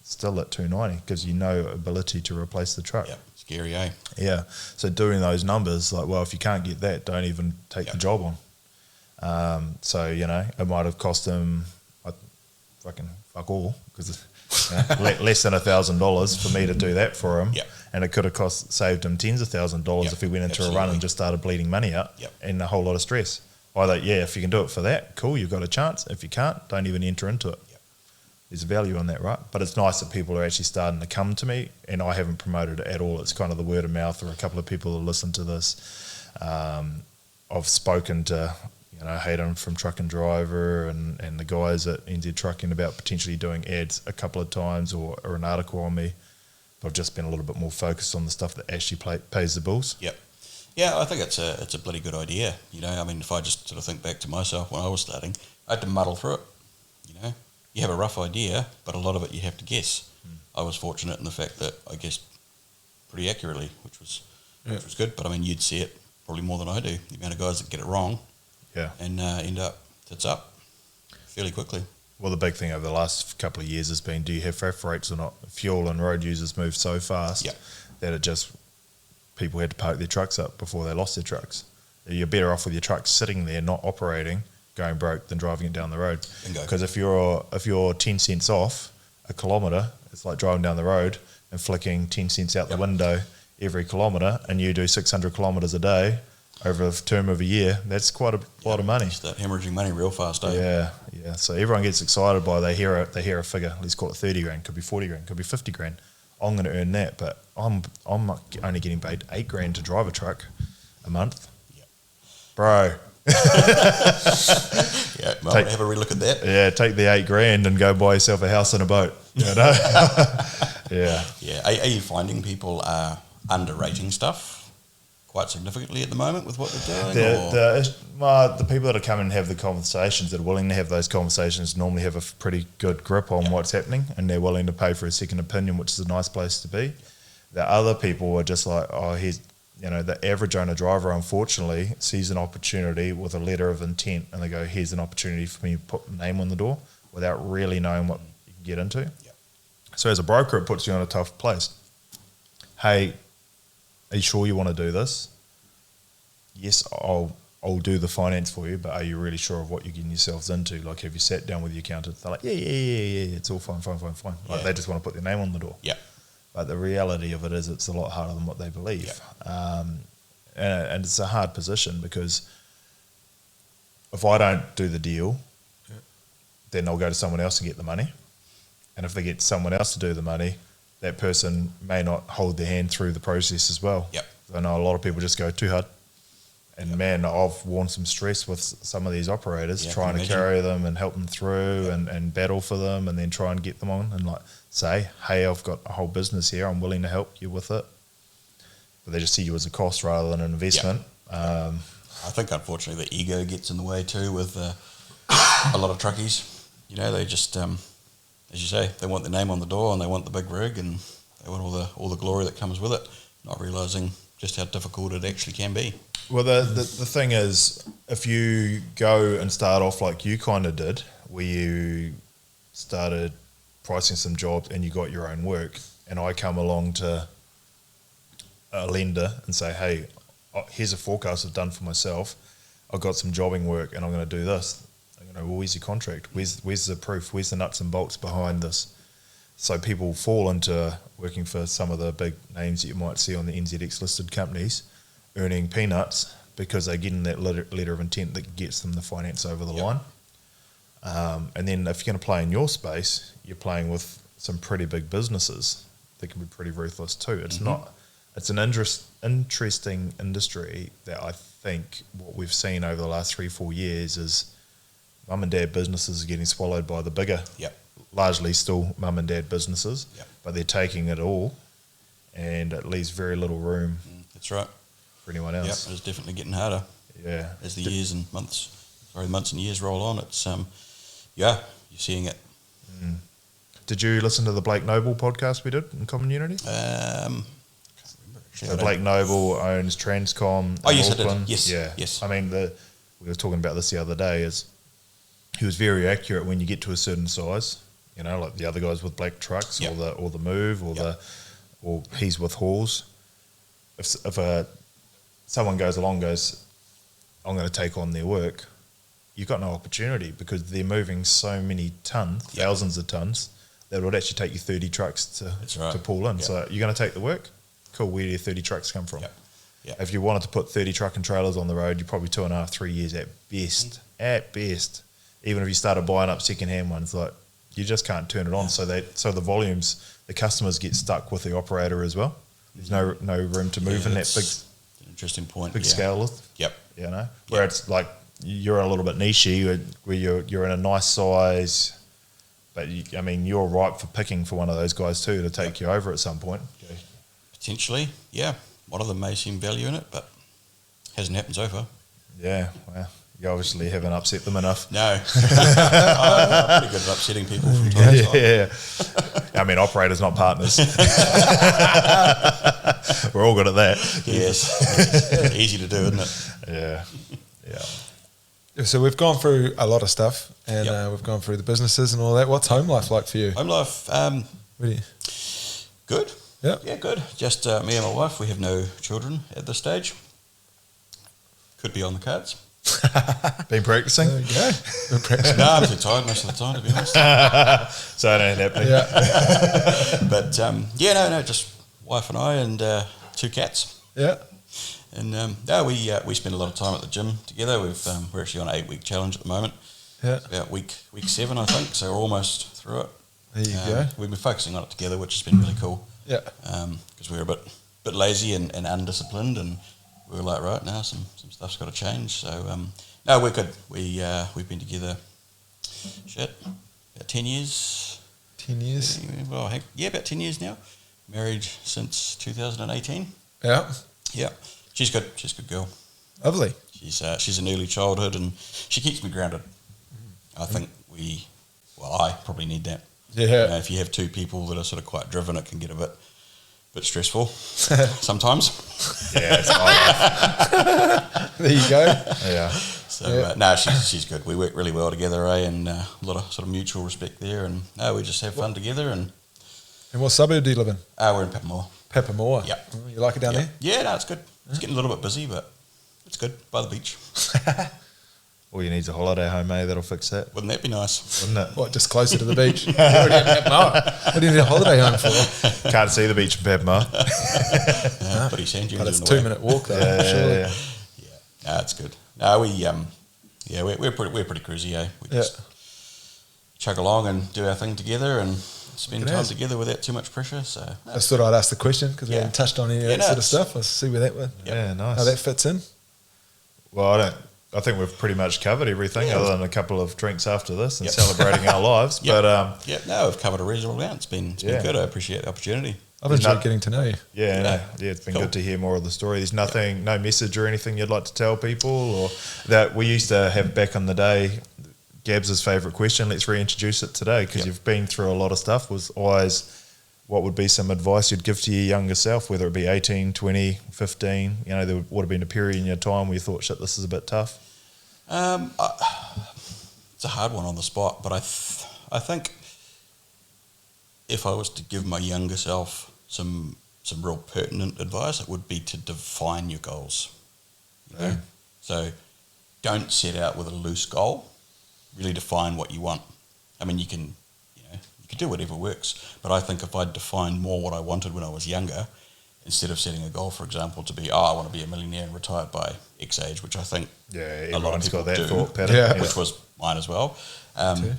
still at $2.90 because ability to replace the truck. Scary, eh? Yeah. So doing those numbers, like, well, if you can't get that, don't even take the job on. So, it might have cost him fucking fuck all, because less than $1,000 for me to do that for him. Yep. And it could have saved him tens of thousands of dollars if he went into a run and just started bleeding money out and a whole lot of stress. Either, if you can do it for that, cool, you've got a chance. If you can't, don't even enter into it. Yep. There's value in that, right? But it's nice that people are actually starting to come to me, and I haven't promoted it at all. It's kind of the word of mouth, or a couple of people that listen to this. I've spoken to, Hayden from Truck and Driver and the guys at NZ Trucking about potentially doing ads a couple of times or an article on me. But I've just been a little bit more focused on the stuff that actually pays the bills. Yep. Yeah, I think it's a bloody good idea. If I just sort of think back to myself when I was starting, I had to muddle through it. You have a rough idea, but a lot of it you have to guess. I was fortunate in the fact that I guessed pretty accurately, which was good. But you'd see it probably more than I do. The amount of guys that get it wrong, and end up tits up fairly quickly. Well, the big thing over the last couple of years has been, do you have FAF rates or not? Fuel and road users moved so fast that people had to park their trucks up before they lost their trucks. You're better off with your truck sitting there, not operating, going broke, than driving it down the road. Because if you're 10 cents off a kilometre, it's like driving down the road and flicking 10 cents out the window every kilometre, and you do 600 kilometres a day over a term of a year. That's quite a lot of money. Start hemorrhaging money real fast, eh? Yeah. So everyone gets excited by they hear a figure. Let's call it 30 grand. Could be 40 grand. Could be 50 grand. I'm going to earn that, but I'm only getting paid 8 grand to drive a truck a month. Bro. Might have a relook at that. Yeah, take the 8 grand and go buy yourself a house and a boat. Yeah. Are you finding people are underrating stuff quite significantly at the moment with what they're doing? The people that are coming and have the conversations, that are willing to have those conversations, normally have a pretty good grip on what's happening, and they're willing to pay for a second opinion, which is a nice place to be. The other people are just like, the average owner driver, unfortunately, sees an opportunity with a letter of intent, and they go, here's an opportunity for me to put my name on the door, without really knowing what you can get into. So as a broker, it puts you in a tough place. Hey, are you sure you want to do this? Yes, I'll do the finance for you, but are you really sure of what you're getting yourselves into? Like, have you sat down with your accountant? They're like, yeah, it's all fine. Like, they just want to put their name on the door. But the reality of it is, it's a lot harder than what they believe. And it's a hard position, because if I don't do the deal, then they'll go to someone else and get the money. And if they get someone else to do the money, that person may not hold their hand through the process as well. I know a lot of people just go too hard. And man, I've worn some stress with some of these operators, trying to carry them and help them through and battle for them, and then try and get them on and say, hey, I've got a whole business here, I'm willing to help you with it. But they just see you as a cost rather than an investment. I think, unfortunately, the ego gets in the way too with a lot of truckies. They just, as you say, they want the name on the door, and they want the big rig, and they want all the glory that comes with it, not realising just how difficult it actually can be. Well, the thing is, if you go and start off like you kind of did, where you started pricing some jobs and you got your own work, and I come along to a lender and say, hey, here's a forecast I've done for myself, I've got some jobbing work and I'm going to do this. Well, where's your contract? Where's the proof? Where's the nuts and bolts behind this? So people fall into working for some of the big names that you might see on the NZX listed companies, earning peanuts because they're getting that letter of intent that gets them the finance over the line. And then if you're going to play in your space, you're playing with some pretty big businesses that can be pretty ruthless too. It's not. It's an interesting industry that I think what we've seen over the last 3-4 years is mum and dad businesses are getting swallowed by the bigger, largely still mum and dad businesses, but they're taking it all, and it leaves very little room. That's right. For anyone else. It's definitely getting harder. As the years and months and years roll on, it's you're seeing it. Did you listen to the Blake Noble podcast we did in Common Unity? Can't remember. So Blake Noble owns Transcom. Oh, yes, Auckland. I did. Yes. I mean, we were talking about this the other day. Is he was very accurate when you get to a certain size. Like the other guys with black trucks, or the Move, or he's with Halls. If someone goes along, I'm going to take on their work, you've got no opportunity because they're moving so many tons, thousands of tons, that it would actually take you 30 trucks to pull in. So you're going to take the work? Cool, where do your 30 trucks come from? If you wanted to put 30 truck and trailers on the road, you're probably 2.5, 3 years at best. At best. Even if you started buying up second-hand ones, like you just can't turn it on. So the volumes, the customers get stuck with the operator as well. There's no room to move in that big, interesting point. Big scale. Yep. You know, where it's like you're a little bit nichey, where you're in a nice size, but you're ripe for picking for one of those guys too to take you over at some point. Potentially, yeah. One of them may seem value in it, but hasn't happened so far. Yeah, well, you obviously haven't upset them enough. No. I'm pretty good at upsetting people from time to time. Yeah. Operators, not partners. We're all good at that. Yes. Easy to do, isn't it? Yeah. So we've gone through a lot of stuff, and we've gone through the businesses and all that. What's home life like for you? Home life, Really? Good. Yeah. Yeah, good. Just me and my wife. We have no children at this stage. Could be on the cards. Been practicing? There you go. Been practicing. No, I'm too tired most of the time, to be honest. So it ain't happening. Yeah. But no, just wife and I and 2 cats. Yeah. And we spend a lot of time at the gym together. We're actually on an 8-week challenge at the moment. Yeah. It's about week 7, I think. So we're almost through it. There you go. We've been focusing on it together, which has been really cool. Yeah. Because we were a bit lazy and undisciplined, and we were like, right, now some stuff's got to change. So no, we're good. We've been together, about 10 years. 10 years. Well, about 10 years now. Married since 2018. Yeah. Yeah, she's good. She's a good girl. Lovely. She's an early childhood, and she keeps me grounded. I think I probably need that. Yeah. If you have 2 people that are sort of quite driven, it can get a bit stressful sometimes. Yeah, it's all There you go. Yeah. So no, she's good. We work really well together, and a lot of sort of mutual respect there, and we just have fun together. And what suburb do you live in? We're in Papamoa. Papamoa. Yeah. Oh, you like it down there? Yeah, no, it's good. It's getting a little bit busy, but it's good by the beach. All you need is a holiday home, eh? That'll fix that. Wouldn't that be nice? Wouldn't it? What, just closer to the beach? You're already in Papamoa. What do you need a holiday home for? Can't see the beach in Papamoa. But he's sand dunes But it's in a the way. 2-minute walk though, surely. Yeah, no, it's good. No, we're pretty cruisy, eh? We just chug along and do our thing together and spend time together without too much pressure. So I just thought I'd ask the question because we haven't touched on any of that sort of stuff. Let's see where that went. Yeah, nice. How that fits in. Well, I think we've pretty much covered everything other than a couple of drinks after this and celebrating our lives. But we've covered a reasonable amount. It's been good. I appreciate the opportunity. I've enjoyed getting to know you. Yeah, it's been good to hear more of the story. There's no message or anything you'd like to tell people, or that we used to have back in the day. Gabs' favourite question. Let's reintroduce it today because you've been through a lot of stuff. Was always, what would be some advice you'd give to your younger self, whether it be 18, 20, 15? There would have been a period in your time where you thought, shit, this is a bit tough. It's a hard one on the spot, but I think if I was to give my younger self some real pertinent advice, it would be to define your goals. So don't set out with a loose goal. Really define what you want. I mean, you can do whatever works, but I think if I'd defined more what I wanted when I was younger, instead of setting a goal, for example, to be, I want to be a millionaire and retired by X age, which I think a lot of people got that do, thought pattern, which was mine as well. And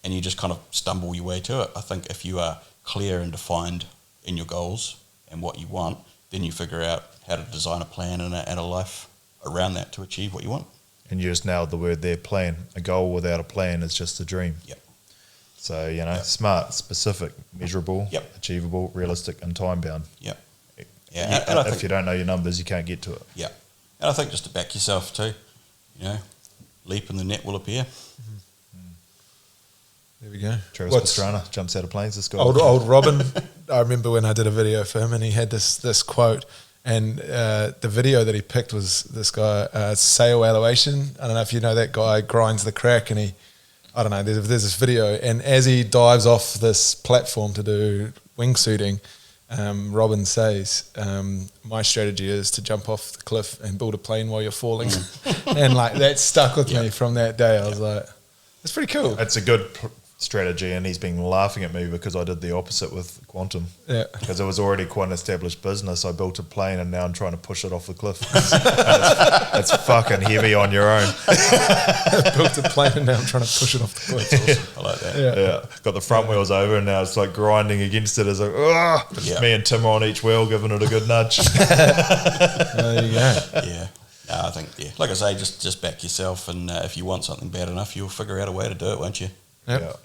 you just kind of stumble your way to it. I think if you are clear and defined in your goals and what you want, then you figure out how to design a plan and a life around that to achieve what you want. And you just nailed the word there, plan. A goal without a plan is just a dream. Yep. So, smart, specific, measurable, achievable, realistic, and time-bound. Yep. And if you don't know your numbers, you can't get to it. Yeah. And I think just to back yourself too, leap and the net will appear. There we go. Travis Pastrana jumps out of planes. This guy. Old Robin, I remember when I did a video for him and he had this quote, and the video that he picked was this guy, sail elevation. I don't know if you know that guy, grinds the crack, and there's this video, and as he dives off this platform to do wingsuiting, Robin says, my strategy is to jump off the cliff and build a plane while you're falling. And like that stuck with me from that day. I was like, it's pretty cool. It's a good strategy, and he's been laughing at me because I did the opposite with Quantum. Yeah. Because it was already quite an established business. I built a plane and now I'm trying to push it off the cliff. It's fucking heavy on your own. Built a plane and now I'm trying to push it off the cliff. Awesome. I like that. Yeah. Got the front wheels over and now it's like grinding against it. It's like, ugh. Me and Tim are on each wheel giving it a good nudge. There you go. Yeah. No, I think, like I say, just back yourself, and if you want something bad enough, you'll figure out a way to do it, won't you? Yep.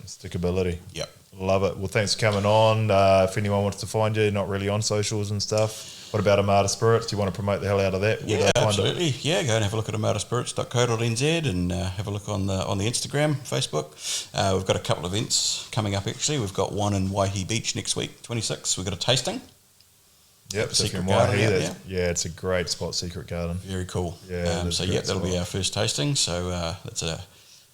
Stickability. Yep. Love it. Well, thanks for coming on. If anyone wants to find you, not really on socials and stuff. What about Armada Spirits? Do you want to promote the hell out of that? Yeah, absolutely. Yeah, go and have a look at armadaspirits.co.nz and have a look on the Instagram, Facebook. We've got a couple of events coming up, actually. We've got one in Waihi Beach next week, 26th. We've got a tasting. Yep, Secret Garden. It's a great spot, Secret Garden. Very cool. Yeah, that'll be our first tasting. So that's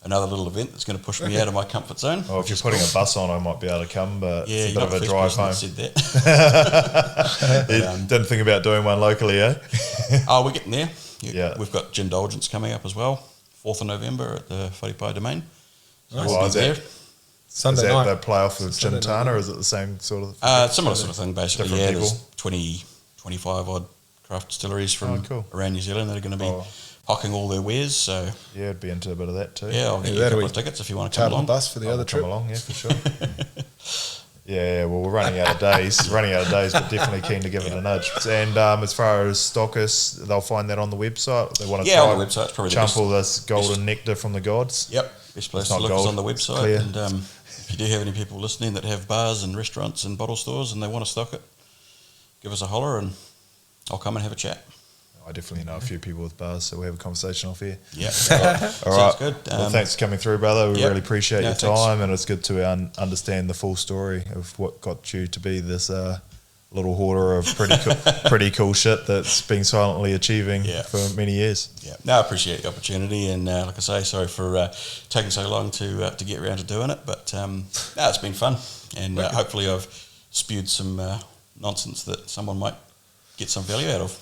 another little event that's going to push me out of my comfort zone. Oh, if you're putting a bus on, I might be able to come, but yeah, it's a you're bit not of the a first drive person home. that said that. Didn't think about doing one locally, eh? Oh, we're getting there. Yeah. We've got Gindulgence coming up as well, 4th of November at the Wharepai Domain. So Nice. we'll be there. Sunday is night. that the playoff with Sunday Gintana, night. or is it the same sort of? Similar sort of thing, basically. Different people? There's 20, 25 odd craft distilleries from cool. around New Zealand that are going to be hocking all their wares. So Yeah, I'd be into a bit of that too. yeah, I'll get you a couple of tickets if you want to come Charter along. bus for the other Come trip. along, yeah, for sure. Yeah, well, we're running out of days, but definitely keen to give it a nudge. And as far as stockists, they'll find that on the website. They want to On the website, it's probably the chump best. all this golden nectar from the gods. Yep, best place It's to not look gold, is on the it's website. clear. And if you do have any people listening that have bars and restaurants and bottle stores and they want to stock it, give us a holler and I'll come and have a chat. I definitely know a few people with bars, so we'll have a conversation off here. Yeah, All right. sounds good. Well, thanks for coming through, brother. We Yep. really appreciate No, your thanks. time, and it's good to understand the full story of what got you to be this little hoarder of pretty cool shit that's been silently achieving for many years. Yeah, no, I appreciate the opportunity, and like I say, sorry for taking so long to get around to doing it, but no, it's been fun, and hopefully I've spewed some nonsense that someone might get some value out of.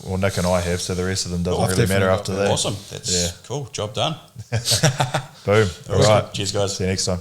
Well, Nick and I have, so the rest of them doesn't I've really matter definitely after got that. Awesome, that's cool, job done. Boom. All Awesome. right. Cheers, guys. See you next time.